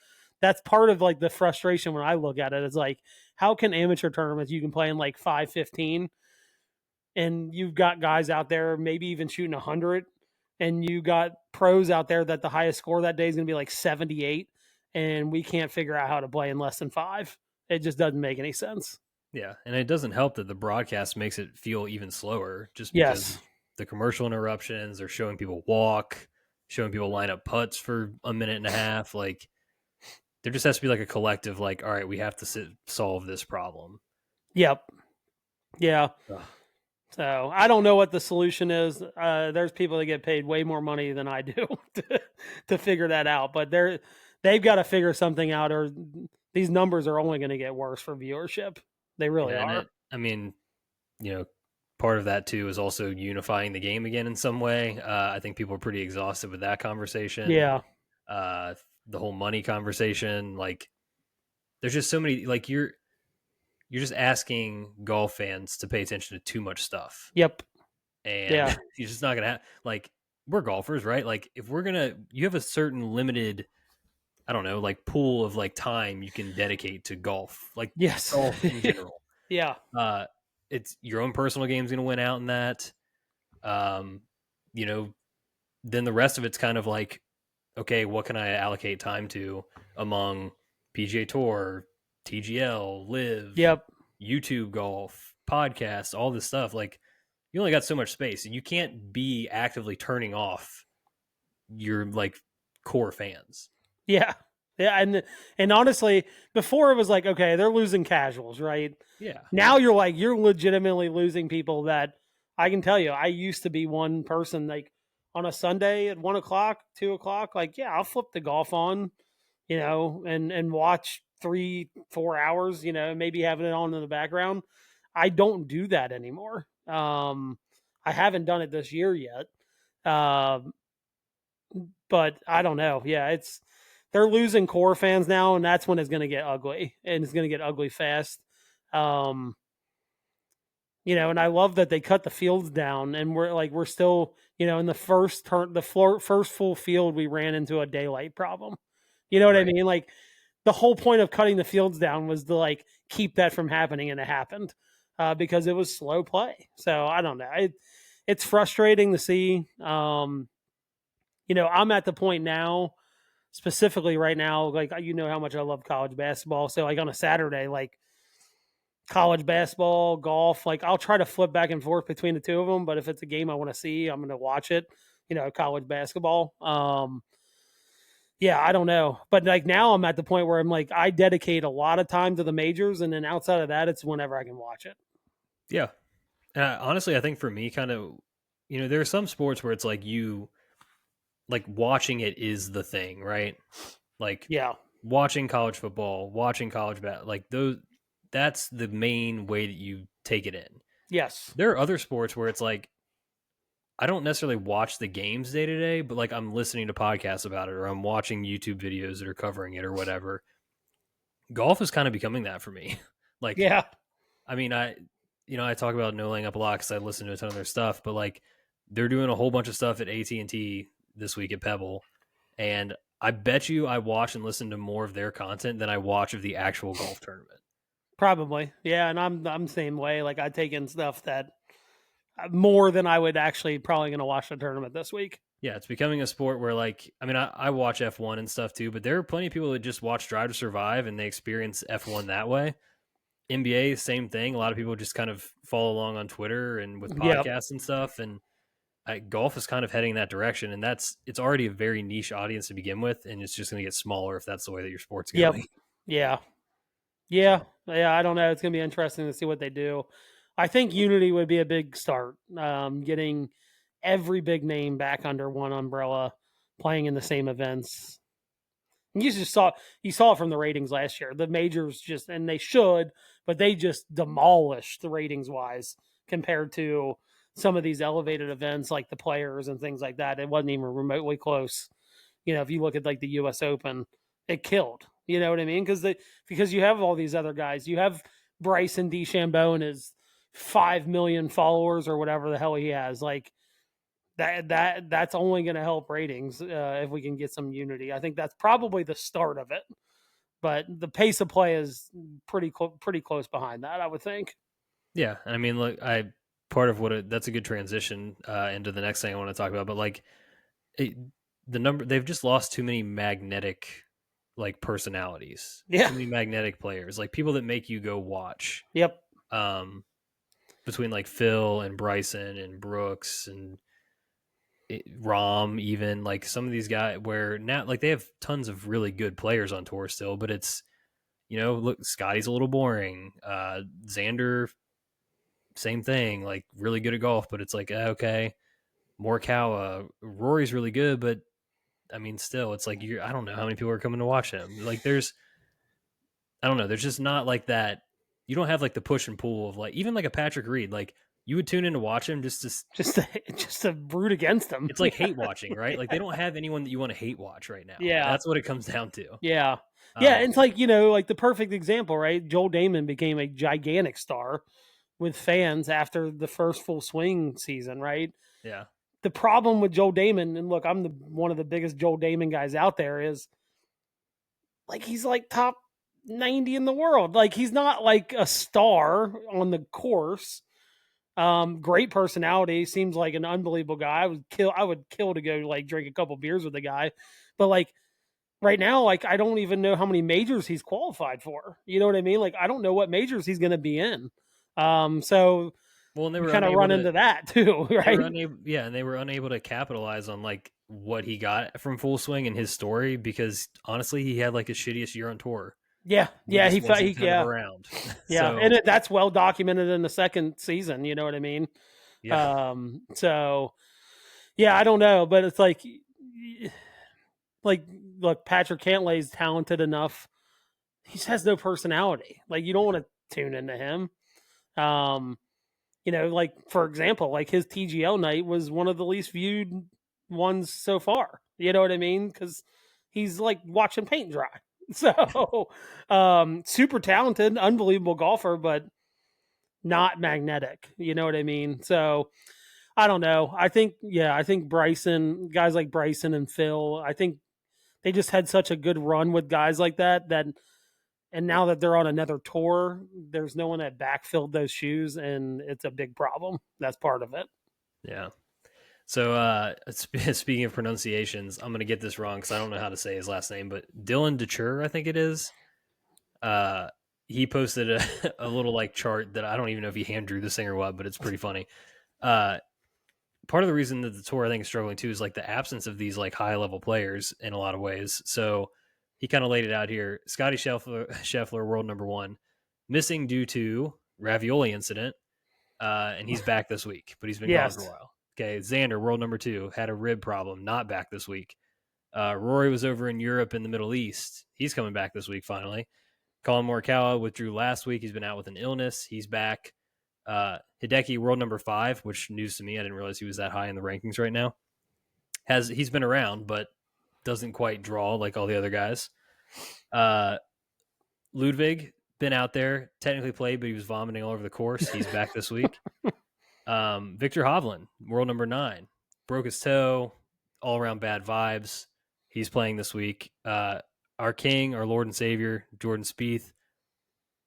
Speaker 2: part of like the frustration when I look at it. It's like, how can amateur tournaments you can play in like 5:15 and you've got guys out there maybe even shooting 100, and you got pros out there that the highest score that day is going to be like 78, and we can't figure out how to play in less than 5. It just doesn't make any sense.
Speaker 1: Yeah, and it doesn't help that the broadcast makes it feel even slower just because
Speaker 2: Yes.
Speaker 1: of the commercial interruptions. They're showing people walk, showing people line up putts for a minute and a half. Like there just has to be like a collective, like, all right, we have to solve this problem.
Speaker 2: Yep. Yeah.
Speaker 1: Ugh.
Speaker 2: So I don't know what the solution is. There's people that get paid way more money than I do to figure that out, but they've got to figure something out, or these numbers are only going to get worse for viewership. They really
Speaker 1: And
Speaker 2: are.
Speaker 1: I mean, part of that too is also unifying the game again in some way. I think people are pretty exhausted with that conversation.
Speaker 2: Yeah.
Speaker 1: The whole money conversation, like there's just so many, like, you're just asking golf fans to pay attention to too much stuff,
Speaker 2: Yep.
Speaker 1: and
Speaker 2: Yeah.
Speaker 1: you're just not gonna have, like, we're golfers, right? Like, if we're gonna, you have a certain limited, I don't know, like, pool of like time you can dedicate to golf, like
Speaker 2: Yes.
Speaker 1: golf in general.
Speaker 2: Yeah.
Speaker 1: Uh, it's your own personal game's gonna win out in that. Um, you know, then the rest of it's kind of like, okay, what can I allocate time to among PGA Tour, TGL, Live,
Speaker 2: Yep.
Speaker 1: YouTube golf, podcasts, all this stuff. Like, you only got so much space, and you can't be actively turning off your like core fans.
Speaker 2: Yeah. Yeah. And honestly, before it was like, okay, they're losing casuals, right?
Speaker 1: Yeah,
Speaker 2: Now you're like, you're legitimately losing people that I can tell you, I used to be one person like on a Sunday at 1 o'clock, 2 o'clock, like, yeah, I'll flip the golf on, and watch 3, 4 hours, maybe having it on in the background. I don't do that anymore. I haven't done it this year yet. Um, but I don't know. Yeah, they're losing core fans now, and that's when it's going to get ugly, and it's going to get ugly fast. Um, and I love that they cut the fields down, and we're still, in the first turn, first full field, we ran into a daylight problem. You know what I
Speaker 1: right.
Speaker 2: mean? Like the whole point of cutting the fields down was to like keep that from happening, and it happened because it was slow play. So I don't know. It's frustrating to see. I'm at the point now, specifically right now, like how much I love college basketball. So like on a Saturday, like college basketball, golf, like I'll try to flip back and forth between the two of them. But if it's a game I want to see, I'm going to watch it. College basketball. Yeah, I don't know, but like now I'm at the point where I'm like I dedicate a lot of time to the majors, and then outside of that, it's whenever I can watch it.
Speaker 1: Yeah. Honestly, I think for me, kind of, there are some sports where it's like like watching it is the thing, right? Like
Speaker 2: Yeah.
Speaker 1: watching college football, watching like those, that's the main way that you take it in.
Speaker 2: Yes.
Speaker 1: There are other sports where it's like, I don't necessarily watch the games day to day, but like I'm listening to podcasts about it, or I'm watching YouTube videos that are covering it or whatever. Golf is kind of becoming that for me. Like,
Speaker 2: Yeah.
Speaker 1: I mean, I talk about No Laying Up a lot because I listen to a ton of their stuff, but like they're doing a whole bunch of stuff at AT&T this week at Pebble, and I bet you I watch and listen to more of their content than I watch of the actual golf tournament.
Speaker 2: Probably. Yeah, and I'm the same way. Like I take in stuff that more than I would actually probably going to watch the tournament this week.
Speaker 1: Yeah, it's becoming a sport where, like, I mean, I watch F1 and stuff too, but there are plenty of people that just watch Drive to Survive and they experience F1 that way. NBA, same thing. A lot of people just kind of follow along on Twitter and with
Speaker 2: Yep.
Speaker 1: podcasts and stuff. And golf is kind of heading that direction. And it's already a very niche audience to begin with. And it's just going to get smaller if that's the way that your sport's
Speaker 2: Yep.
Speaker 1: going.
Speaker 2: Yeah. Yeah.
Speaker 1: So,
Speaker 2: Yeah. I don't know. It's going to be interesting to see what they do. I think Unity would be a big start. Getting every big name back under one umbrella, playing in the same events. You saw it from the ratings last year. The majors just, and they should, but they just demolished the ratings wise compared to some of these elevated events like the Players and things like that. It wasn't even remotely close. If you look at like the U.S. Open, it killed. You know what I mean? Because you have all these other guys. You have Bryson DeChambeau and his 5 million followers or whatever the hell he has. Like that's only going to help ratings if we can get some unity. I think that's probably the start of it. But the pace of play is pretty close behind that, I would think.
Speaker 1: yeah. I mean, look, part of that's a good transition into the next thing I want to talk about. But like, it, they've just lost too many magnetic like personalities,
Speaker 2: Yeah.
Speaker 1: too many magnetic players, like people that make you go watch.
Speaker 2: Yep.
Speaker 1: Between like Phil and Bryson and Brooks and Rom, even like some of these guys, where now like they have tons of really good players on tour still, but it's, look, Scotty's a little boring. Xander, same thing, like really good at golf, but it's like, okay. Morikawa, Rory's really good, but I mean, still, it's like I don't know how many people are coming to watch him. Like, I don't know, there's just not like that. You don't have like the push and pull of like even like a Patrick Reed. Like you would tune in to watch him just
Speaker 2: to root against them.
Speaker 1: it's like hate watching, right? Like they don't have anyone that you want to hate watch right now.
Speaker 2: Yeah.
Speaker 1: That's what it comes down to.
Speaker 2: Yeah. Yeah.
Speaker 1: Um,
Speaker 2: It's like, like the perfect example, right? Joel Damon became a gigantic star with fans after the first full swing season, right?
Speaker 1: yeah.
Speaker 2: The problem with Joel Damon, and look, I'm one of the biggest Joel Damon guys out there, is like he's like top 90 in the world. Like he's not like a star on the course. Great personality, seems like an unbelievable guy. I would kill to go like drink a couple beers with the guy. But like right now, like I don't even know how many majors he's qualified for. You know what I mean? Like I don't know what majors he's going to be in. So
Speaker 1: Well, and they
Speaker 2: you
Speaker 1: were
Speaker 2: kind of
Speaker 1: unable
Speaker 2: run
Speaker 1: to.
Speaker 2: into that too,
Speaker 1: They
Speaker 2: right?
Speaker 1: were unable, yeah, and they were unable to capitalize on like what he got from Full Swing and his story because honestly, he had like his shittiest year on tour.
Speaker 2: Yeah,
Speaker 1: He
Speaker 2: yeah,
Speaker 1: just wasn't kind of
Speaker 2: yeah,
Speaker 1: around.
Speaker 2: yeah,
Speaker 1: So
Speaker 2: and that's well documented in the second season. You know what I mean?
Speaker 1: yeah,
Speaker 2: So yeah, I don't know, but it's like look, Patrick Cantlay's talented enough. He just has no personality. Like you don't want to tune into him. Um, like for example, like his TGL night was one of the least viewed ones so far. You know what I mean? Because he's like watching paint dry. So, super talented, unbelievable golfer, but not magnetic. You know what I mean? So, I don't know. I think Bryson, guys like Bryson and Phil, I think they just had such a good run with guys like that, and now that they're on another tour, there's no one that backfilled those shoes, and it's a big problem. That's part of it.
Speaker 1: yeah. So speaking of pronunciations, I'm gonna get this wrong because I don't know how to say his last name, but Dylan Dechur, I think it is. Uh, he posted a little like chart that I don't even know if he hand drew this thing or what, but it's pretty funny. Uh, Part of the reason that the tour I think is struggling too is like the absence of these like high level players in a lot of ways. So he kind of laid it out here. Scotty Scheffler, world number one, missing due to ravioli incident, and he's back this week, but he's been gone for a
Speaker 2: Yes.
Speaker 1: while. Okay, Xander, world number two, had a rib problem, not back this week. Rory was over in Europe and the Middle East. He's coming back this week finally. Colin Morikawa withdrew last week. He's been out with an illness. He's back. Hideki, world number five, which news to me. I didn't realize he was that high in the rankings right now. He's been around, but doesn't quite draw like all the other guys. Ludwig, been out there, technically played, but he was vomiting all over the course. He's back this week. Victor Hovland, world number nine, broke his toe, all around bad vibes. He's playing this week. Our king, our Lord and Savior, Jordan Spieth,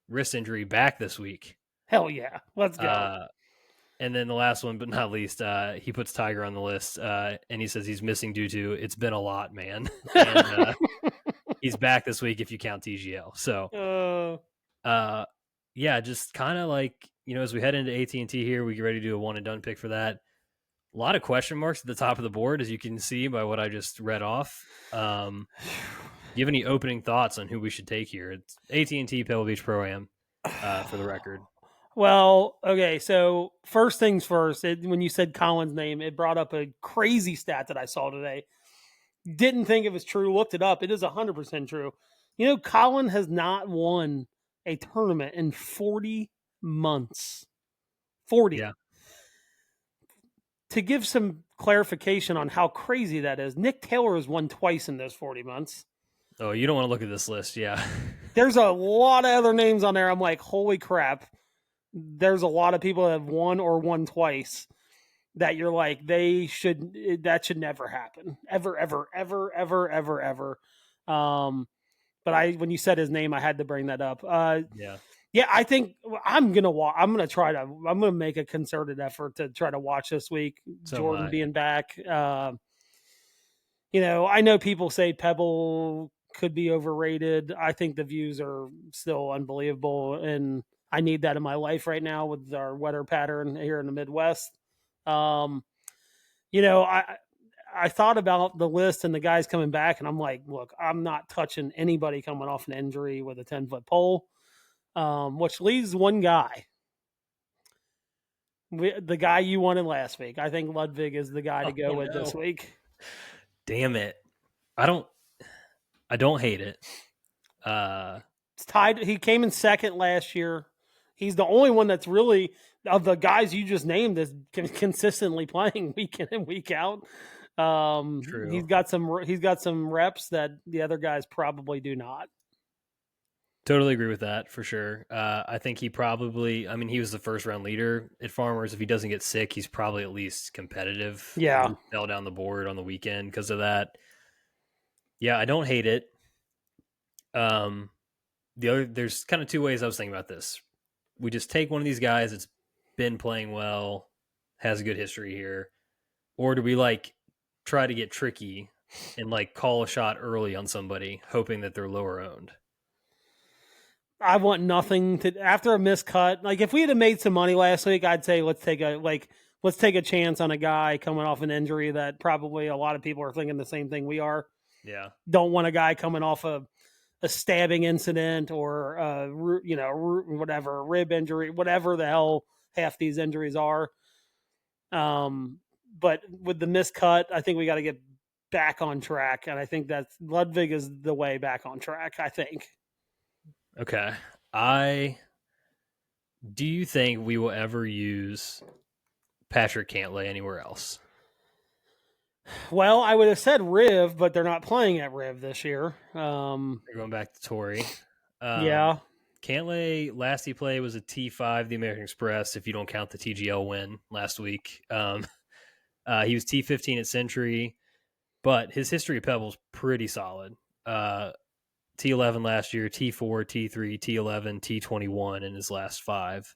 Speaker 1: wrist injury, back this week.
Speaker 2: Hell yeah. Let's go.
Speaker 1: And then the last one, but not least, he puts Tiger on the list, and he says he's missing due to it's been a lot, man. And he's back this week if you count TGL. So, yeah, just kind of like as we head into AT&T here, we get ready to do a one and done pick for that. A lot of question marks at the top of the board, as you can see by what I just read off. Do you have any opening thoughts on who we should take here? It's AT&T Pebble Beach Pro-Am, for the record.
Speaker 2: Well, okay. So first things first, when you said Colin's name, it brought up a crazy stat that I saw today. Didn't think it was true. Looked it up. It is 100% true. Colin has not won a tournament in 40 months. 40.
Speaker 1: Yeah.
Speaker 2: To give some clarification on how crazy that is, Nick Taylor has won twice in those 40 months.
Speaker 1: Oh, you don't want to look at this list. Yeah.
Speaker 2: There's a lot of other names on there. I'm like, holy crap. There's a lot of people that have won twice that you're like, that should never happen. Ever, ever, ever, ever, ever, ever. But when you said his name, I had to bring that up. Yeah, I think I'm gonna make a concerted effort to try to watch this week.
Speaker 1: So
Speaker 2: Jordan being back. I know people say Pebble could be overrated. I think the views are still unbelievable, and I need that in my life right now with our weather pattern here in the Midwest. I thought about the list and the guys coming back, and I'm like, look, I'm not touching anybody coming off an injury with a 10-foot pole, which leaves one guy. The guy you wanted last week. I think Ludwig is the guy to go with this week.
Speaker 1: Damn it. I don't hate it.
Speaker 2: It's tied. He came in second last year. He's the only one that's really of the guys you just named is consistently playing week in and week out.
Speaker 1: True.
Speaker 2: He's got some reps that the other guys probably do not.
Speaker 1: Totally agree with that for sure. I think he probably, I mean, he was the first round leader at Farmers. If he doesn't get sick, he's probably at least competitive. And
Speaker 2: Yeah.
Speaker 1: he fell down the board on the weekend because of that. Yeah, I don't hate it. Um, there's kind of two ways I was thinking about this. We just take one of these guys that's been playing well, has a good history here, or do we like try to get tricky and like call a shot early on somebody, hoping that they're lower owned?
Speaker 2: I want nothing to after a miscut. Like if we had made some money last week, I'd say let's take a chance on a guy coming off an injury that probably a lot of people are thinking the same thing we are.
Speaker 1: Yeah.
Speaker 2: Don't want a guy coming off a stabbing incident or whatever, rib injury, whatever the hell half these injuries are. But with the miscut, I think we got to get back on track, and I think that Ludwig is the way back on track. I think.
Speaker 1: Okay. Do you think we will ever use Patrick Cantlay anywhere else?
Speaker 2: Well, I would have said Riv, but they're not playing at Riv this year.
Speaker 1: They're going back to Torrey.
Speaker 2: Yeah.
Speaker 1: Cantlay, last he played was a T5, the American Express, if you don't count the TGL win last week. He was T15 at Century, but his history of Pebble's pretty solid. T11 last year, T4, T3, T11, T21 in his last 5.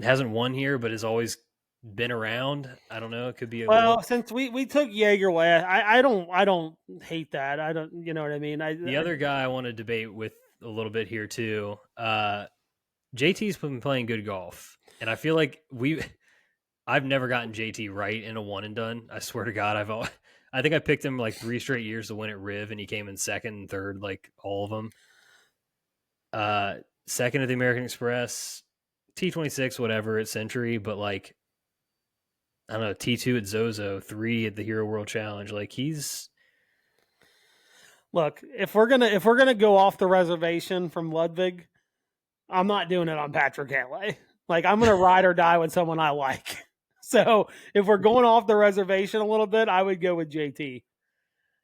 Speaker 1: Hasn't won here, but has always been around. I don't know. It could be
Speaker 2: since we took Jaeger last, I don't hate that. I don't, you know what I mean.
Speaker 1: The other guy I want to debate with a little bit here too. JT's been playing good golf, and I feel like I've never gotten JT right in a one and done. I swear to God, I think I picked him like 3 straight years to win at Riv, and he came in second and third, like all of them. Second at the American Express, T26, whatever at Century, but like I don't know, T2 at Zozo, 3 at the Hero World Challenge. Like he's
Speaker 2: look, if we're gonna go off the reservation from Ludwig, I'm not doing it on Patrick Cantlay. Like I'm gonna ride or die with someone I like. So if we're going off the reservation a little bit, I would go with JT.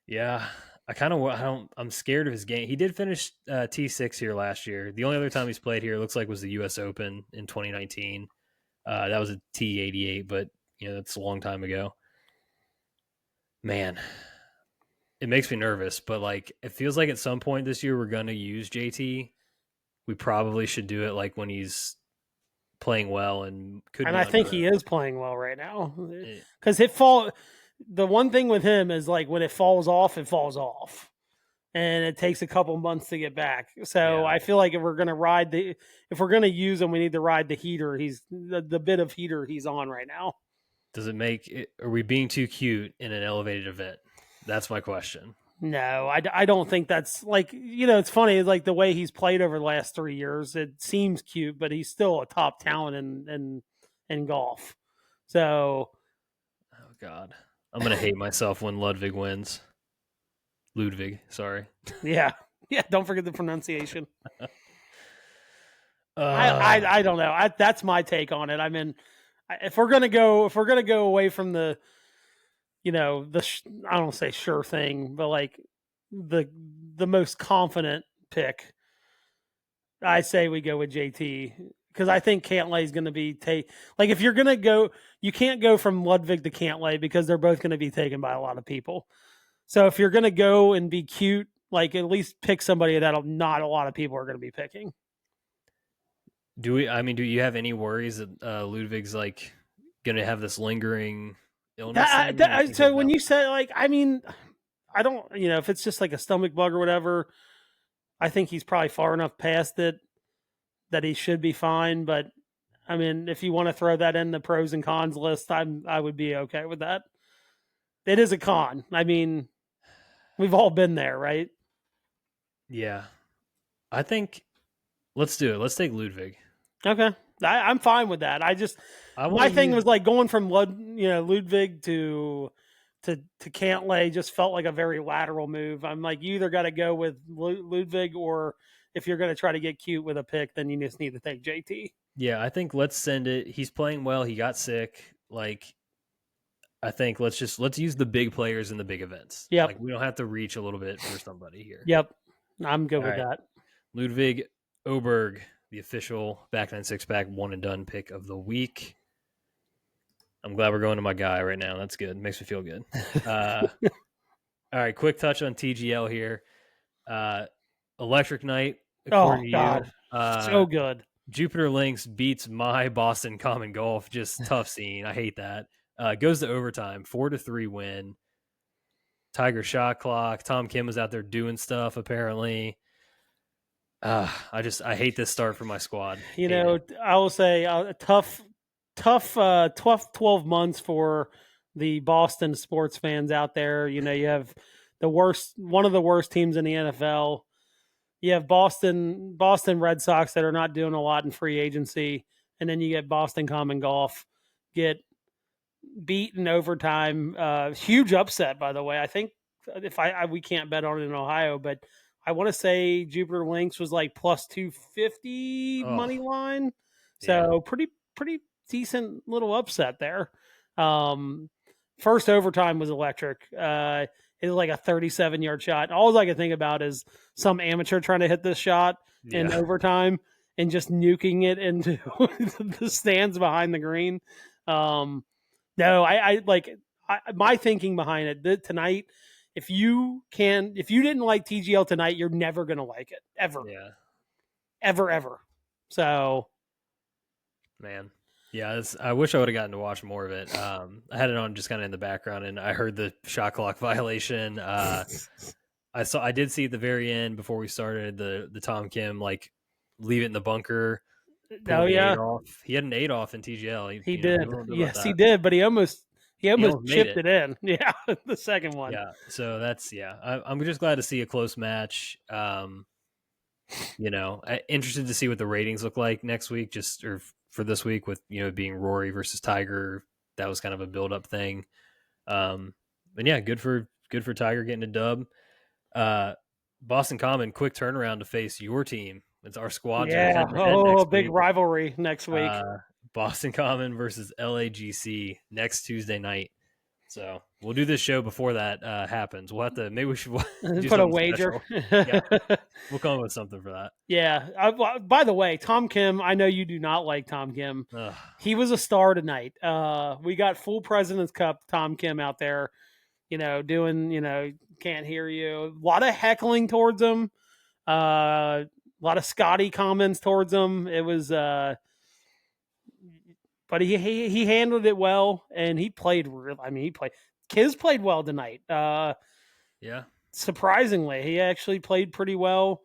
Speaker 1: Yeah, I'm scared of his game. He did finish T6 here last year. The only other time he's played here looks like was the U.S. Open in 2019. That was a T88, but that's a long time ago. Man, it makes me nervous, but like it feels like at some point this year we're gonna use JT. We probably should do it like when he's playing well and could.
Speaker 2: And I think he is playing well right now because the one thing with him is like when it falls off, and it takes a couple months to get back. So yeah. I feel like if we're gonna use him, we need to ride the heater. He's the bit of heater he's on right now.
Speaker 1: Does it are we being too cute in an elevated event? That's my question.
Speaker 2: No, I don't think that's like, it's funny. It's like the way he's played over the last 3 years, it seems cute, but he's still a top talent in golf. So.
Speaker 1: Oh God. I'm going to hate myself when Ludwig wins. Ludwig, sorry.
Speaker 2: Yeah. Don't forget the pronunciation. I don't know. That's my take on it. I mean, if we're gonna go away from the, I don't say sure thing, but like the most confident pick, I say we go with JT because I think Cantlay is going to be like if you're going to go, you can't go from Ludwig to Cantlay because they're both going to be taken by a lot of people. So if you're going to go and be cute, like at least pick somebody that not a lot of people are going to be picking.
Speaker 1: Do you have any worries that Ludwig's like going to have this lingering illness?
Speaker 2: So when you say like, I mean, I don't, if it's just like a stomach bug or whatever, I think he's probably far enough past it that he should be fine. But I mean, if you want to throw that in the pros and cons list, I would be okay with that. It is a con. I mean, we've all been there, right?
Speaker 1: Yeah. I think let's do it. Let's take Ludwig.
Speaker 2: Okay. I'm fine with that. My thing was like going from Ludwig to Cantlay just felt like a very lateral move. I'm like, you either got to go with Ludwig or if you're going to try to get cute with a pick, then you just need to take JT.
Speaker 1: Yeah, I think let's send it. He's playing well. He got sick. Like, I think let's use the big players in the big events.
Speaker 2: Yep.
Speaker 1: Like, we don't have to reach a little bit for somebody here.
Speaker 2: Yep. I'm good
Speaker 1: All
Speaker 2: with
Speaker 1: right.
Speaker 2: that.
Speaker 1: Ludwig Oberg, the official back nine six pack one and done pick of the week. I'm glad we're going to my guy right now. That's good. Makes me feel good. All right, quick touch on TGL here. Electric Night, according
Speaker 2: Oh
Speaker 1: to
Speaker 2: God,
Speaker 1: you.
Speaker 2: so good.
Speaker 1: Jupiter Lynx beats my Boston Common Golf. Just tough scene. I hate that. Goes to overtime, 4-3 win. Tiger shot clock. Tom Kim was out there doing stuff apparently. I hate this start for my squad.
Speaker 2: You
Speaker 1: Hate
Speaker 2: know,
Speaker 1: it.
Speaker 2: I will say a tough 12 months for the Boston sports fans out there. You know, you have one of the worst teams in the NFL. You have Boston Red Sox that are not doing a lot in free agency, and then you get Boston Common Golf get beat in overtime. Huge upset, by the way. I think if we can't bet on it in Ohio, but I want to say Jupiter Lynx was like plus 250
Speaker 1: Oh,
Speaker 2: money line.
Speaker 1: yeah.
Speaker 2: So pretty decent little upset there. First overtime was electric. It was like a 37-yard shot. All I can think about is some amateur trying to hit this shot in
Speaker 1: Yeah.
Speaker 2: overtime and just nuking it into the stands behind the green. No, my thinking behind it tonight. If you didn't like TGL tonight, you're never gonna like it ever,
Speaker 1: Yeah.
Speaker 2: ever. So,
Speaker 1: Man. Yeah, I wish I would have gotten to watch more of it. I had it on just kind of in the background, and I heard the shot clock violation. I did see at the very end before we started the Tom Kim like leave it in the bunker,
Speaker 2: oh
Speaker 1: pulling the eight
Speaker 2: yeah,
Speaker 1: off. He had an eight off in TGL.
Speaker 2: he
Speaker 1: People
Speaker 2: did.
Speaker 1: don't know about
Speaker 2: Yes, he
Speaker 1: that.
Speaker 2: did. But he almost
Speaker 1: He almost made
Speaker 2: chipped
Speaker 1: it.
Speaker 2: it in. Yeah, the second one.
Speaker 1: Yeah, so I'm just glad to see a close match. Interested to see what the ratings look like next week, just or for this week with being Rory versus Tiger. That was kind of a build up thing. And yeah, good for Tiger getting a dub. Boston Common, quick turnaround to face your team. It's our squads are
Speaker 2: Yeah.
Speaker 1: head to head
Speaker 2: Oh,
Speaker 1: next
Speaker 2: big
Speaker 1: week.
Speaker 2: rivalry next week.
Speaker 1: Boston Common versus LAGC next Tuesday night. So we'll do this show before that happens. We'll have to maybe we should do
Speaker 2: Put a
Speaker 1: something
Speaker 2: wager.
Speaker 1: special. Yeah, we'll come up with something for that.
Speaker 2: Yeah. By the way, Tom Kim, I know you do not like Tom Kim.
Speaker 1: Ugh.
Speaker 2: He was a star tonight. We got full President's Cup Tom Kim out there, doing, can't hear you. A lot of heckling towards him. A lot of Scotty comments towards him. It was, but he handled it well, and he played real. I mean, Kiz played well tonight.
Speaker 1: Yeah.
Speaker 2: Surprisingly, he actually played pretty well.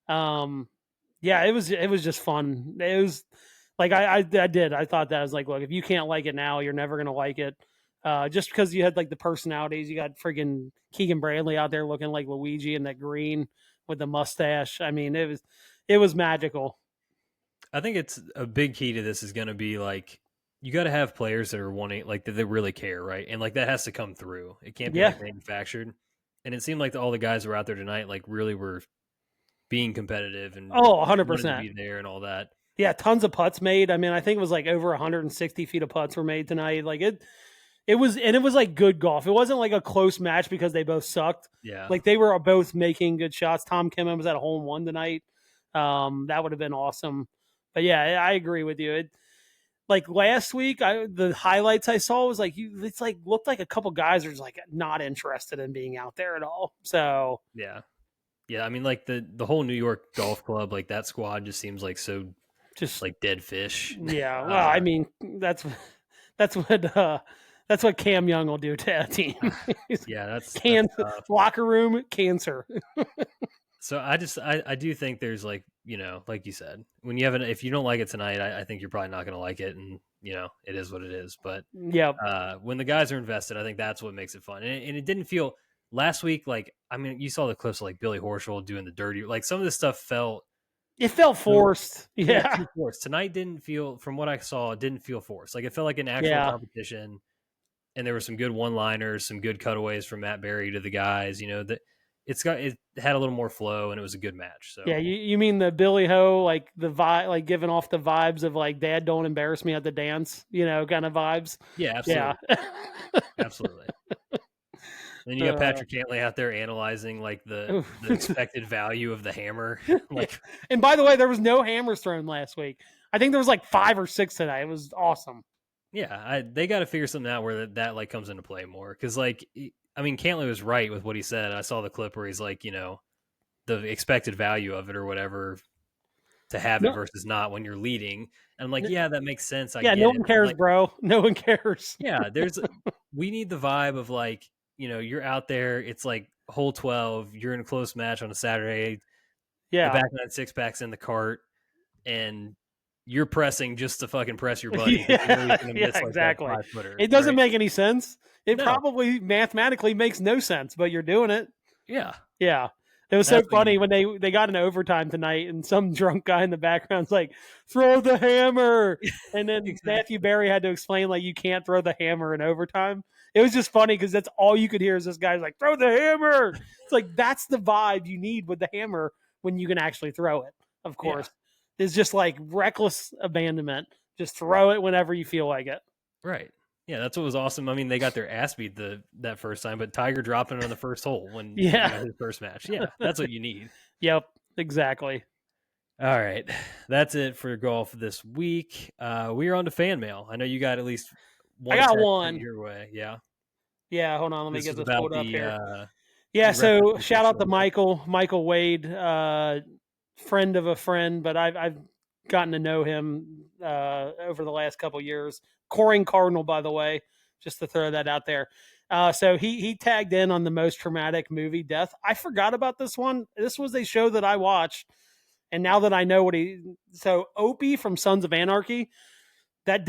Speaker 2: Yeah, it was just fun. It was like I did. I thought that I was like, look, if you can't like it now, you're never gonna like it. Just because you had like the personalities, you got friggin' Keegan Bradley out there looking like Luigi in that green with the mustache. I mean, it was magical.
Speaker 1: I think it's a big key to this is going to be like you got to have players that are wanting like that they really care, right? And like that has to come through. It can't be
Speaker 2: Yeah.
Speaker 1: like manufactured. And it seemed like all the guys who were out there tonight like really were being competitive and
Speaker 2: Oh,
Speaker 1: wanted to
Speaker 2: 100%.
Speaker 1: be there and all that.
Speaker 2: Yeah, tons of putts made. I mean, I think it was like over 160 feet of putts were made tonight. Like it was like good golf. It wasn't like a close match because they both sucked.
Speaker 1: Yeah.
Speaker 2: Like they were both making good shots. Tom Kim was at a hole in one tonight. That would have been awesome. But yeah, I agree with you. Like last week, the highlights I saw was like it's like looked like a couple guys are just like not interested in being out there at all. So
Speaker 1: yeah. I mean, like the whole New York Golf Club, like that squad just seems like so
Speaker 2: just
Speaker 1: like dead fish.
Speaker 2: Yeah, well, I mean that's what Cam Young will do to a team.
Speaker 1: Yeah, that's
Speaker 2: locker room cancer.
Speaker 1: So I do think there's like like you said, when you have if you don't like it tonight, I think you're probably not going to like it, and it is what it is. But
Speaker 2: yeah,
Speaker 1: when the guys are invested, I think that's what makes it fun. And it didn't feel last week like I mean you saw the clips of, like Billy Horschel doing the dirty, like some of this stuff felt
Speaker 2: forced. Yeah,
Speaker 1: too forced. Tonight didn't feel, from what I saw, it didn't feel forced. Like it felt like an actual competition, and there were some good one-liners, some good cutaways from Matt Berry to the guys. That it had a little more flow and it was a good match. So
Speaker 2: Yeah, you mean the Billy Ho, like the vibe, like giving off the vibes of like Dad, don't embarrass me at the dance, kind of vibes.
Speaker 1: yeah,
Speaker 2: Yeah.
Speaker 1: absolutely, absolutely. Then you got Patrick Cantley out there analyzing like the expected value of the hammer. Like,
Speaker 2: and by the way, there was no hammers thrown last week. I think there was like 5 or 6 today. It was awesome.
Speaker 1: yeah, they got to figure something out where that like comes into play more because like I mean Cantley was right with what he said. I saw the clip where he's like the expected value of it or whatever to have it
Speaker 2: No,
Speaker 1: versus not when you're leading. And I'm like, yeah, that makes sense. I
Speaker 2: yeah,
Speaker 1: get
Speaker 2: no
Speaker 1: it.
Speaker 2: one
Speaker 1: But
Speaker 2: cares,
Speaker 1: like,
Speaker 2: bro. No one cares.
Speaker 1: yeah, we need the vibe of like, you're out there. It's like hole 12. You're in a close match on a Saturday. The
Speaker 2: Yeah.
Speaker 1: back nine six packs in the cart, and you're pressing just to fucking press your buddy because you know he's
Speaker 2: Yeah,
Speaker 1: going to
Speaker 2: yeah,
Speaker 1: miss like that
Speaker 2: exactly.
Speaker 1: 5-footer.
Speaker 2: It doesn't
Speaker 1: Right?
Speaker 2: make any sense. It
Speaker 1: No.
Speaker 2: probably mathematically makes no sense, but you're doing it.
Speaker 1: Yeah.
Speaker 2: Yeah. It was so
Speaker 1: That's what
Speaker 2: funny
Speaker 1: you
Speaker 2: when they got an overtime tonight and some drunk guy in the background's like, throw the hammer. And then
Speaker 1: exactly.
Speaker 2: Matthew Berry had to explain like you can't throw the hammer in overtime. It was just funny because that's all you could hear is this guy's like, throw the hammer. It's like that's the vibe you need with the hammer when you can actually throw it, of course. It's just like reckless abandonment. Just throw it whenever you feel like it.
Speaker 1: Right. Yeah, that's what was awesome. I mean, they got their ass beat that first time, but Tiger dropping on the first hole when his first match. Yeah, that's what you need.
Speaker 2: Yep, exactly.
Speaker 1: All right, that's it for golf this week. We are on to fan mail. I know you got at least one.
Speaker 2: I got one
Speaker 1: your way. Yeah.
Speaker 2: Yeah, hold on. Let me
Speaker 1: This
Speaker 2: get
Speaker 1: is
Speaker 2: this
Speaker 1: about
Speaker 2: pulled up here.
Speaker 1: Yeah.
Speaker 2: So shout out to Michael Wade, friend of a friend, but I've gotten to know him over the last couple years. Coring Cardinal, by the way, just to throw that out there. So he tagged in on the most traumatic movie death. I forgot about this one. This was a show that I watched, and now that I know so Opie from Sons of Anarchy, that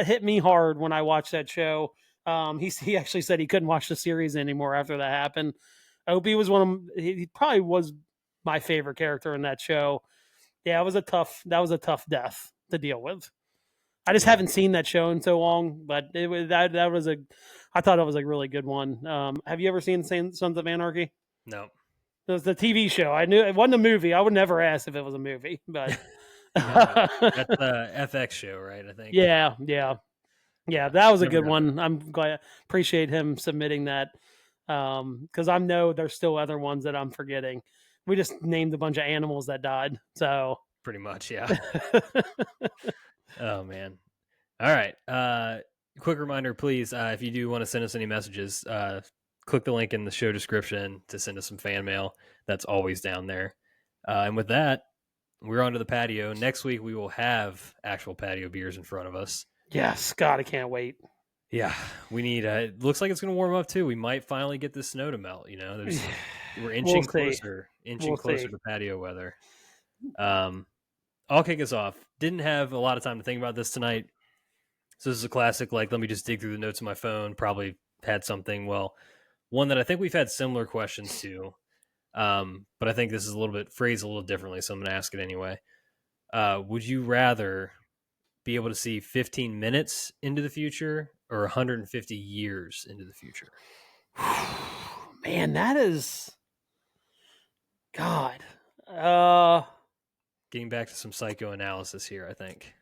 Speaker 2: hit me hard when I watched that show. He actually said he couldn't watch the series anymore after that happened. Opie was he probably was my favorite character in that show. Yeah, that was a tough death to deal with. I just haven't seen that show in so long, but it was I thought it was a really good one. Have you ever seen Sons of Anarchy?
Speaker 1: No.
Speaker 2: It was the TV show. I knew it wasn't a movie. I would never ask if it was a movie, but
Speaker 1: no. That's the FX show, right? I think.
Speaker 2: Yeah, that was a good one.
Speaker 1: That.
Speaker 2: I'm glad. Appreciate him submitting that because I know there's still other ones that I'm forgetting. We just named a bunch of animals that died, so
Speaker 1: pretty much, yeah. Oh man! All right. Quick reminder, please, if you do want to send us any messages, click the link in the show description to send us some fan mail. That's always down there. And with that, we're on to the patio. Next week, we will have actual patio beers in front of us.
Speaker 2: Yes, God, I can't wait.
Speaker 1: Yeah, we need. It looks like it's going to warm up too. We might finally get this snow to melt. We're inching closer to patio weather. I'll kick us off. Didn't have a lot of time to think about this tonight. So this is a classic, like, let me just dig through the notes on my phone. Probably had something. Well, one that I think we've had similar questions to. But I think this is phrased a little differently, so I'm going to ask it anyway. Would you rather be able to see 15 minutes into the future or 150 years into the future?
Speaker 2: Man, that is God.
Speaker 1: Getting back to some psychoanalysis here, I think.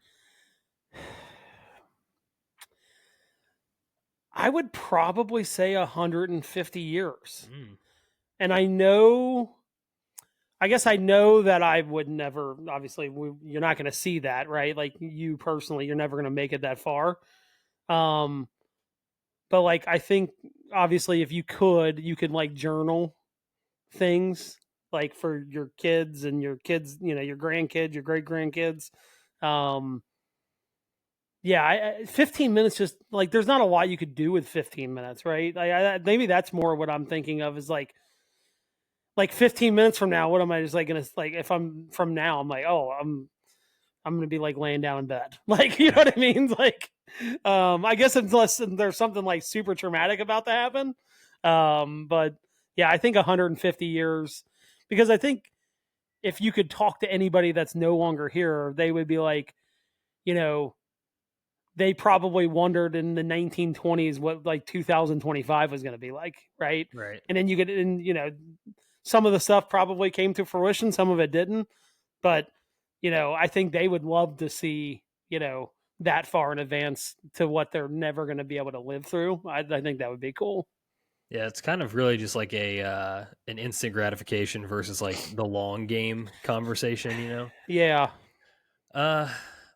Speaker 2: I would probably say 150 years. And I guess I know that I would never, obviously, you're not going to see that, right? Like you personally, you're never going to make it that far. But like, I think obviously if you could like journal things like for your kids and your kids, your grandkids, your great grandkids. 15 minutes, just like, there's not a lot you could do with 15 minutes, right? Maybe that's more what I'm thinking of is like 15 minutes from now, what am I just like going to, like, if I'm from now, I'm like, oh, I'm going to be like laying down in bed. Like, you know what I mean? Like, I guess unless there's something like super traumatic about to happen. But yeah, I think 150 years, because I think if you could talk to anybody that's no longer here, they would be like, they probably wondered in the 1920s what like 2025 was going to be like, right?
Speaker 1: Right.
Speaker 2: And then you get in, you know, some of the stuff probably came to fruition, some of it didn't. But, you know, I think they would love to see, you know, that far in advance to what they're never going to be able to live through. I think that would be cool.
Speaker 1: Yeah, it's kind of really just like an instant gratification versus like the long game conversation, you know?
Speaker 2: Yeah.
Speaker 1: Uh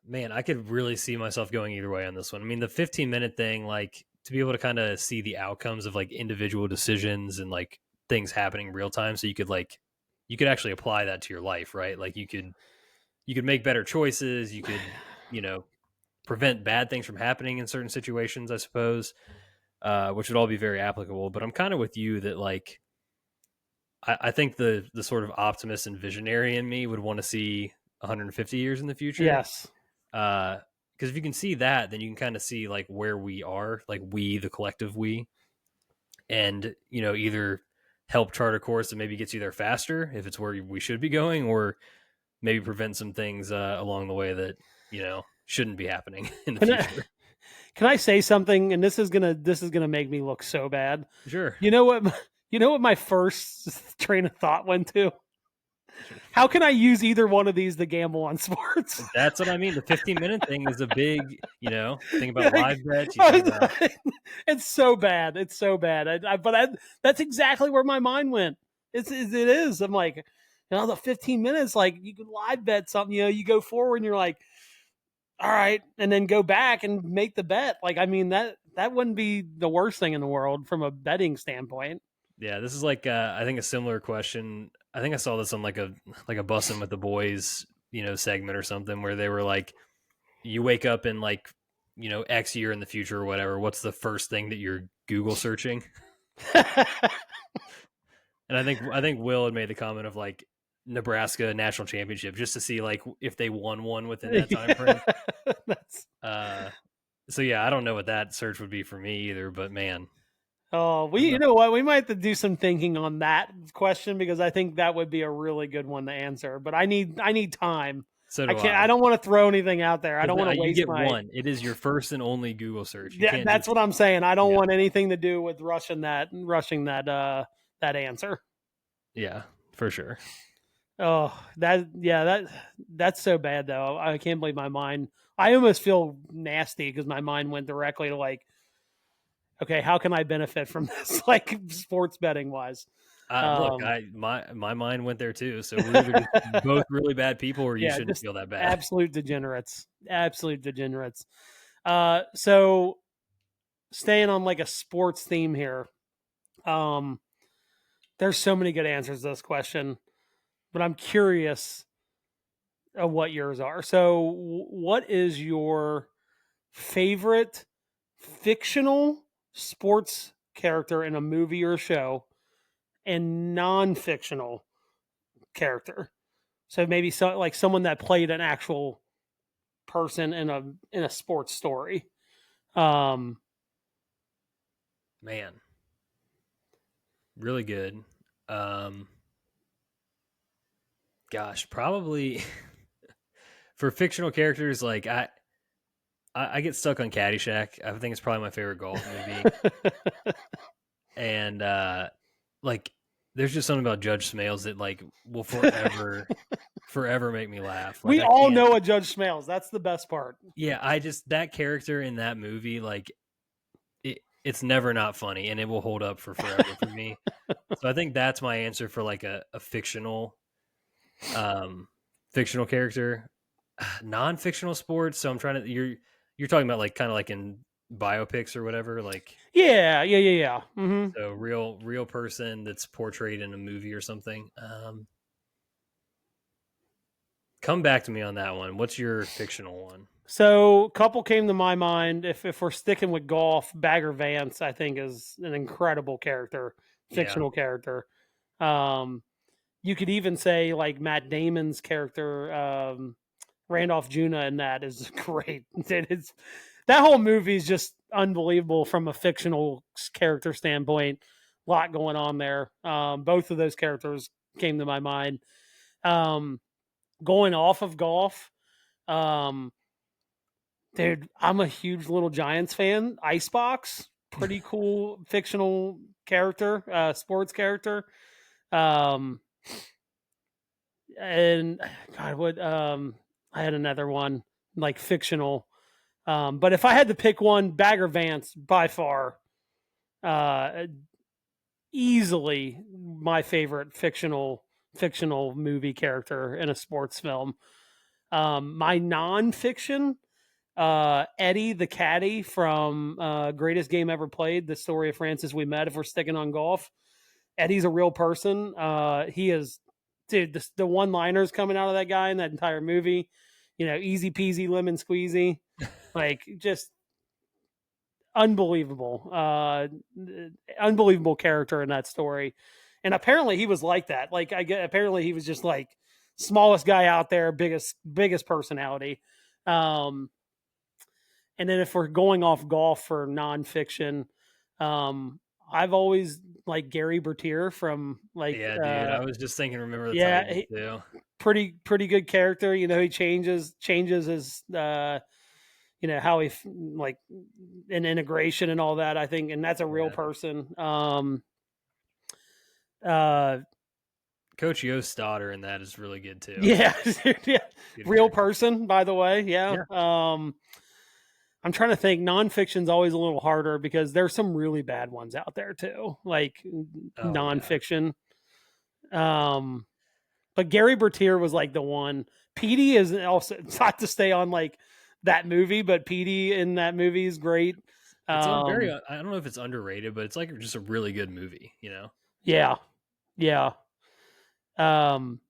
Speaker 1: Man, I could really see myself going either way on this one. I mean, the 15-minute thing, like to be able to kind of see the outcomes of like individual decisions and like things happening real time so you could actually apply that to your life, right? Like you could make better choices, you could, you know, prevent bad things from happening in certain situations, I suppose. Which would all be very applicable. But I'm kind of with you that like I think the sort of optimist and visionary in me would want to see 150 years in the future.
Speaker 2: Yes.
Speaker 1: Because if you can see that, then you can kind of see like where we are, like we, the collective we, and you know either help chart a course that maybe gets you there faster if it's where we should be going, or maybe prevent some things along the way that you know shouldn't be happening in the
Speaker 2: Can I,
Speaker 1: future.
Speaker 2: can I say something? And this is gonna make me look so bad.
Speaker 1: Sure.
Speaker 2: You know what? You know what my first train of thought went to? How can I use either one of these to gamble on sports?
Speaker 1: That's what I mean. The 15-minute thing is a big, you know, think about
Speaker 2: Like,
Speaker 1: live bets. You think about,
Speaker 2: it's so bad. It's so bad. That's exactly where my mind went. It is. I'm like, you know, the 15 minutes, like you could live bet something, you know, you go forward and you're like, all right, and then go back and make the bet. Like, I mean, that wouldn't be the worst thing in the world from a betting standpoint.
Speaker 1: yeah, this is like, I think a similar question. I think I saw this on like a Bussin' with the Boys, you know, segment or something where they were like, you wake up in like, you know, X year in the future or whatever. What's the first thing that you're Google searching? And I think Will had made the comment of like Nebraska national championship just to see like if they won one within that time frame.
Speaker 2: That's,
Speaker 1: Uh, so yeah, I don't know what that search would be for me either, but man,
Speaker 2: oh,
Speaker 1: I don't
Speaker 2: you
Speaker 1: know.
Speaker 2: know what? We might have to do some thinking on that question because I think that would be a really good one to answer. But I need time.
Speaker 1: So
Speaker 2: I
Speaker 1: do
Speaker 2: can't.
Speaker 1: I.
Speaker 2: I don't want to throw anything out there. I don't want to
Speaker 1: You
Speaker 2: waste
Speaker 1: get
Speaker 2: my.
Speaker 1: one. It is your first and only Google search. You
Speaker 2: Yeah,
Speaker 1: can't
Speaker 2: that's
Speaker 1: just
Speaker 2: what I'm saying. I don't
Speaker 1: yeah
Speaker 2: want anything to do with rushing that answer.
Speaker 1: yeah for sure.
Speaker 2: Oh, that's so bad though. I can't believe my mind. I almost feel nasty because my mind went directly to like, okay, how can I benefit from this, like sports betting wise?
Speaker 1: Look,
Speaker 2: Um,
Speaker 1: my mind went there too. So we're either just both really bad people, or you
Speaker 2: yeah,
Speaker 1: shouldn't
Speaker 2: just
Speaker 1: feel that bad.
Speaker 2: absolute degenerates, absolute degenerates. So staying on like a sports theme here. Um, there's so many good answers to this question, but I'm curious of what yours are. So, what is your favorite fictional sports character in a movie or show and non-fictional character? So maybe like someone that played an actual person in a sports story. Um,
Speaker 1: Man, really good. Um, Gosh, probably for fictional characters, like I get stuck on Caddyshack. I think it's probably my favorite golf movie, and like there's just something about Judge Smales that like will forever make me laugh. Like
Speaker 2: we
Speaker 1: I
Speaker 2: all
Speaker 1: can't.
Speaker 2: know a Judge Smales. That's the best part.
Speaker 1: Yeah, I just that character in that movie, like it's never not funny, and it will hold up for forever for me. So I think that's my answer for like a um, fictional character, non-fictional sports. So I'm trying to you're talking about like kind of like in biopics or whatever, like
Speaker 2: Yeah. Hmm.
Speaker 1: so real person that's portrayed in a movie or something. Come back to me on that one. What's your fictional one?
Speaker 2: So, a couple came to my mind. If we're sticking with golf, Bagger Vance, I think, is an incredible character,
Speaker 1: Yeah,
Speaker 2: fictional character. Um, you could even say like Matt Damon's character, Randolph Juna, in that is great. That whole movie is just unbelievable from a fictional character standpoint. A lot going on there. Both of those characters came to my mind. Um, going off of golf. Um, Dude, I'm a huge Little Giants fan. Icebox, pretty cool fictional character, sports character. Um, and God, what I had another one like fictional. But if I had to pick one, Bagger Vance by far, uh, easily my favorite fictional movie character in a sports film. My nonfiction, Eddie the caddy from Greatest Game Ever Played, the story of Francis We Met. If we're sticking on golf, Eddie's a real person. He is, dude. The one-liners coming out of that guy in that entire movie, easy peasy lemon squeezy, like just unbelievable, unbelievable character in that story. And apparently he was like that. Like apparently he was just like smallest guy out there, biggest personality. Um, and then if we're going off golf for nonfiction, I've always like Gary Bertier from like
Speaker 1: Yeah, dude. I was just thinking, remember the
Speaker 2: yeah,
Speaker 1: Titans too.
Speaker 2: pretty good character. He changes his how he like in integration and all that. I think, and that's a real
Speaker 1: Yeah.
Speaker 2: person. Uh,
Speaker 1: Coach Yo's daughter in that is really good too.
Speaker 2: yeah, yeah,
Speaker 1: Good
Speaker 2: real
Speaker 1: character.
Speaker 2: person. By the way, yeah.
Speaker 1: Yeah.
Speaker 2: I'm trying to think. Nonfiction's always a little harder because there's some really bad ones out there too, like
Speaker 1: Oh yeah.
Speaker 2: nonfiction. But Gary Bertier was like the one. Petey is also not to stay on like that movie, but Petey in that movie is great.
Speaker 1: It's a very.
Speaker 2: Um,
Speaker 1: I don't know if it's underrated, but it's like just a really good movie.
Speaker 2: yeah, yeah. Um,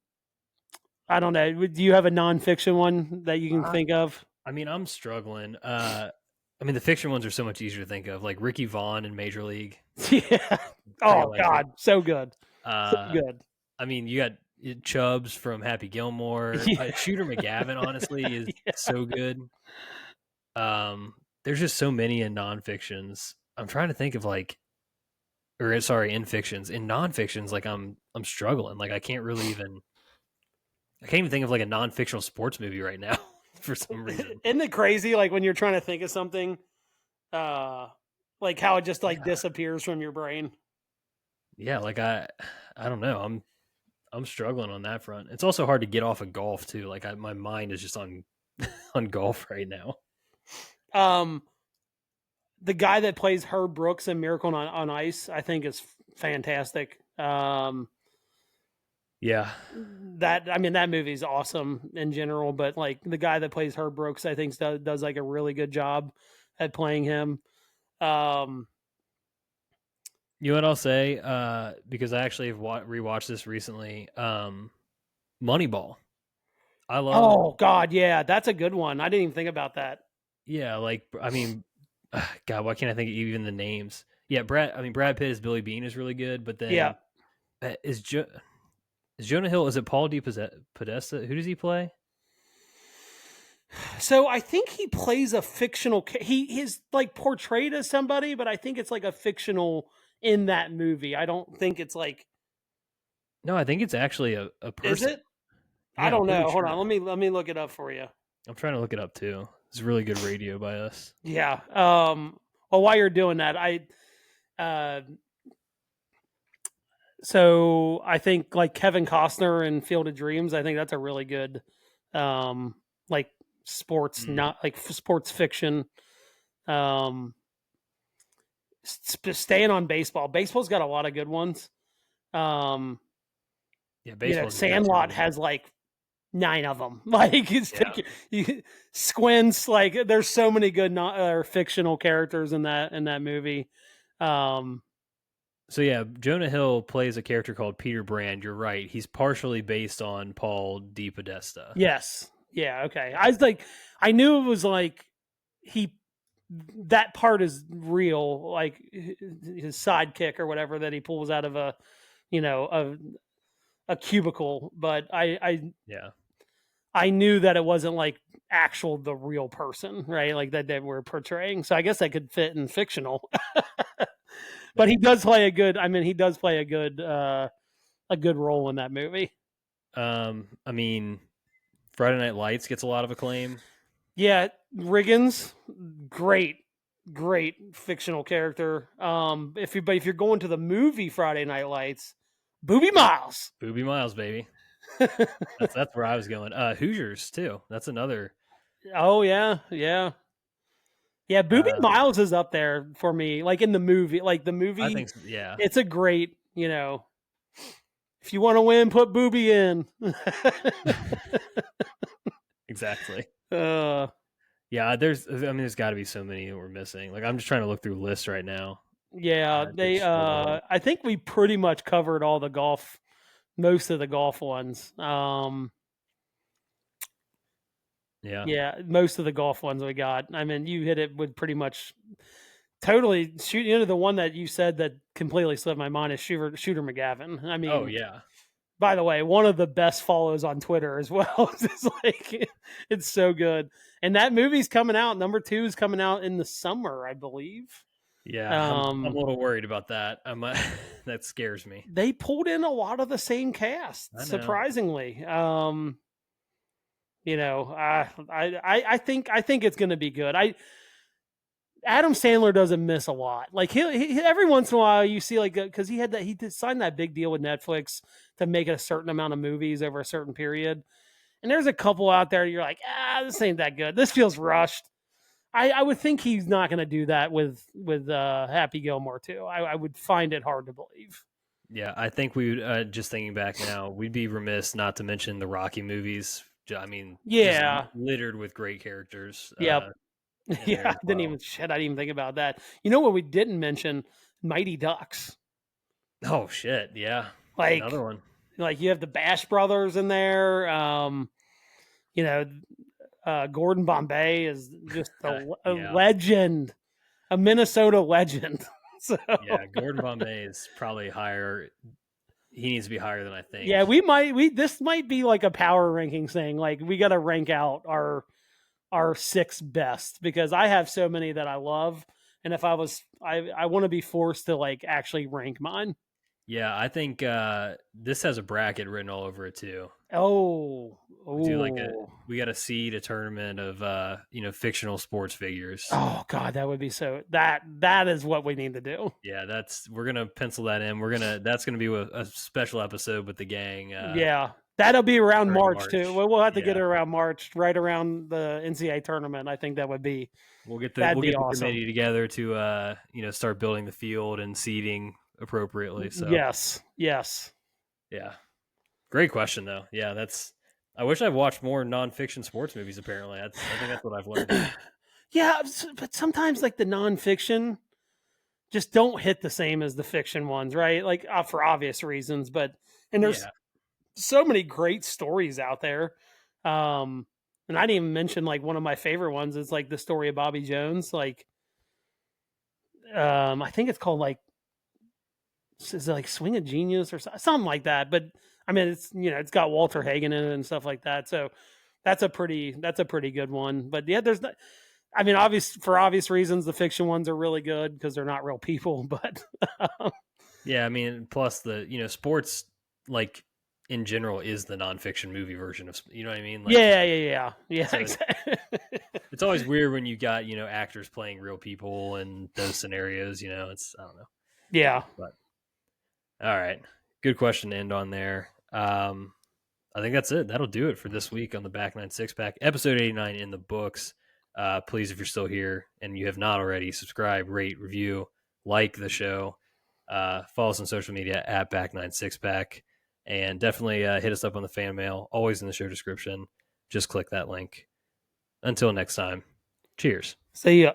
Speaker 2: I don't know. Do you have a nonfiction one that you can
Speaker 1: Uh,
Speaker 2: think of?
Speaker 1: I mean, I'm struggling. I mean, the fiction ones are so much easier to think of, like Ricky Vaughn in Major League.
Speaker 2: Yeah.
Speaker 1: Pretty
Speaker 2: Oh
Speaker 1: electric.
Speaker 2: God, so good, so
Speaker 1: Uh,
Speaker 2: good.
Speaker 1: I mean, you got Chubbs from Happy Gilmore.
Speaker 2: Yeah.
Speaker 1: Shooter McGavin, honestly, is
Speaker 2: Yeah.
Speaker 1: so good. There's just so many in nonfictions. I'm trying to think of in fictions. In nonfictions, like I'm struggling. Like I can't even think of like a non-fictional sports movie right now for some reason.
Speaker 2: Isn't it crazy? Like when you're trying to think of something, uh, like how it just like
Speaker 1: Yeah,
Speaker 2: disappears from your brain.
Speaker 1: yeah. Like I don't know. I'm struggling on that front. It's also hard to get off of golf too. Like my mind is just on on golf right now.
Speaker 2: Um, the guy that plays Herb Brooks in Miracle on Ice, I think is fantastic.
Speaker 1: Yeah,
Speaker 2: That movie's awesome in general, but like the guy that plays Herb Brooks, I think does like a really good job at playing him. Um,
Speaker 1: you know what I'll say? Because I actually have rewatched this recently. Moneyball. I love.
Speaker 2: oh God, yeah, that's a good one. I didn't even think about that.
Speaker 1: Yeah, like I mean, God, why can't I think of even the names? Yeah, Brad Pitt as Billy Bean is really good, but
Speaker 2: Yeah.
Speaker 1: then is Jonah Hill? Is it Paul D. Podesta? Who does he play?
Speaker 2: So I think he plays a fictional. He is like portrayed as somebody, but I think it's like a fictional in that movie. I don't think it's like.
Speaker 1: No, I think it's actually a
Speaker 2: Is
Speaker 1: person.
Speaker 2: it? I
Speaker 1: Yeah, I'm
Speaker 2: don't
Speaker 1: pretty
Speaker 2: know. Hold
Speaker 1: sure.
Speaker 2: on. Let me look it up for you.
Speaker 1: I'm trying to look it up too. It's really good radio by us.
Speaker 2: Yeah. Well, while you're doing that, uh, so I think like Kevin Costner in Field of Dreams. I think that's a really good, like sports,
Speaker 1: Mm.
Speaker 2: not like sports fiction. Um, staying on baseball. Baseball's got a lot of good ones. Um,
Speaker 1: Yeah, baseball's got some
Speaker 2: Sandlot
Speaker 1: really
Speaker 2: has like 9 of them. Like it's
Speaker 1: yeah.
Speaker 2: Squints. Like there's so many good or fictional characters in that movie. Um,
Speaker 1: So yeah, Jonah Hill plays a character called Peter Brand. You're right. He's partially based on Paul D. Podesta.
Speaker 2: yes. Yeah. Okay. I was like, I knew it was like that part is real. Like his sidekick or whatever that he pulls out of a cubicle, but
Speaker 1: Yeah.
Speaker 2: I knew that it wasn't like the real person, right? Like that they were portraying. So I guess that could fit in fictional. But he does play a good. I mean, he does play a good role in that movie.
Speaker 1: I mean, Friday Night Lights gets a lot of acclaim.
Speaker 2: Yeah, Riggins, great, great fictional character. If you're going to the movie Friday Night Lights, Booby Miles.
Speaker 1: Booby Miles, baby. That's where I was going. Hoosiers too. That's another.
Speaker 2: Oh yeah, yeah, yeah. Booby
Speaker 1: Uh,
Speaker 2: Miles is up there for me. Like in the movie,
Speaker 1: I think so, yeah,
Speaker 2: it's a great. If you want to win, put Booby in.
Speaker 1: exactly.
Speaker 2: uh,
Speaker 1: Yeah, there's got to be so many that we're missing. Like I'm just trying to look through lists right now.
Speaker 2: yeah, they.
Speaker 1: There's so many.
Speaker 2: I think we pretty much covered all the golf, most of the golf ones.
Speaker 1: Yeah.
Speaker 2: Yeah, most of the golf ones we got. I mean, you hit it with pretty much totally shoot into the one that you said that completely slipped my mind is Shooter McGavin. I
Speaker 1: Oh
Speaker 2: mean,
Speaker 1: yeah.
Speaker 2: by the way, one of the best follows on Twitter as well. It's like it's so good. And that movie's coming out. Number 2 is coming out in the summer, I believe.
Speaker 1: Yeah, I'm a
Speaker 2: Um,
Speaker 1: little worried about that. That scares me.
Speaker 2: they pulled in a lot of the same cast,
Speaker 1: I know.
Speaker 2: surprisingly. I think it's going to be good. Adam Sandler doesn't miss a lot. Like he every once in a while you see like because he did sign that big deal with Netflix to make a certain amount of movies over a certain period. And there's a couple out there you're like, this ain't that good. This feels rushed. I would think he's not going to do that with Happy Gilmore too. I would find it hard to believe.
Speaker 1: Yeah, I think we would. Just thinking back now, we'd be remiss not to mention the Rocky movies. I mean, just
Speaker 2: Yeah.
Speaker 1: littered with great characters
Speaker 2: Yep.
Speaker 1: in there
Speaker 2: Yeah.
Speaker 1: as well.
Speaker 2: I didn't even think about that. You know what we didn't mention? Mighty Ducks.
Speaker 1: Oh shit! Yeah, another
Speaker 2: Like
Speaker 1: one.
Speaker 2: like you have the Bash Brothers in there. You know, Gordon Bombay is just a
Speaker 1: Yeah,
Speaker 2: legend, a Minnesota legend. So
Speaker 1: yeah. Gordon Bombay is probably higher. He needs to be higher than I
Speaker 2: yeah,
Speaker 1: think.
Speaker 2: we this might be like a power ranking thing. Like we got to rank out our 6 best because I have so many that I love, and if I want to be forced to like actually rank mine.
Speaker 1: Yeah, I think this has a bracket written all over it too.
Speaker 2: Oh,
Speaker 1: We do
Speaker 2: oh,
Speaker 1: we got to seed a tournament of fictional sports figures.
Speaker 2: oh! God, that would be so. That is what we need to do.
Speaker 1: Yeah, we're gonna pencil that in. That's gonna be a special episode with the gang
Speaker 2: Yeah, that'll be around
Speaker 1: during
Speaker 2: March too.
Speaker 1: March.
Speaker 2: We'll have to get
Speaker 1: Yeah,
Speaker 2: it around March, right around the NCAA tournament. I think that'd
Speaker 1: we'll
Speaker 2: be
Speaker 1: get the
Speaker 2: awesome.
Speaker 1: committee together to start building the field and seeding appropriately. So
Speaker 2: Yes, yes.
Speaker 1: yeah, great question though. Yeah, that's. I wish I watched more nonfiction sports movies. Apparently, I think that's what I've learned.
Speaker 2: Yeah, but sometimes like the nonfiction just don't hit the same as the fiction ones, right? Like for obvious reasons, but and there's
Speaker 1: Yeah,
Speaker 2: so many great stories out there. Um, and I didn't even mention like one of my favorite ones is like the story of Bobby Jones. Like, I think it's called like is it like Swing of Genius or something like that. But I mean, it's got Walter Hagen in it and stuff like that. So that's a pretty good one. But yeah, there's not. I mean, for obvious reasons, the fiction ones are really good because they're not real people. But
Speaker 1: yeah. I mean, plus the sports like in general is the nonfiction movie version of you know what I mean. Like
Speaker 2: yeah,
Speaker 1: so
Speaker 2: exactly.
Speaker 1: it's always weird when you got actors playing real people in those scenarios. It's I don't know.
Speaker 2: Yeah.
Speaker 1: But all right, good question to end on there. I think that's it. That'll do it for this week on the Back Nine Six Pack, episode 89 in the books. Please, if you're still here and you have not already, subscribe, rate, review, like the show. Follow us on social media at Back Nine Six Pack, and definitely hit us up on the fan mail. Always in the show description. Just click that link. Until next time, cheers.
Speaker 2: See ya.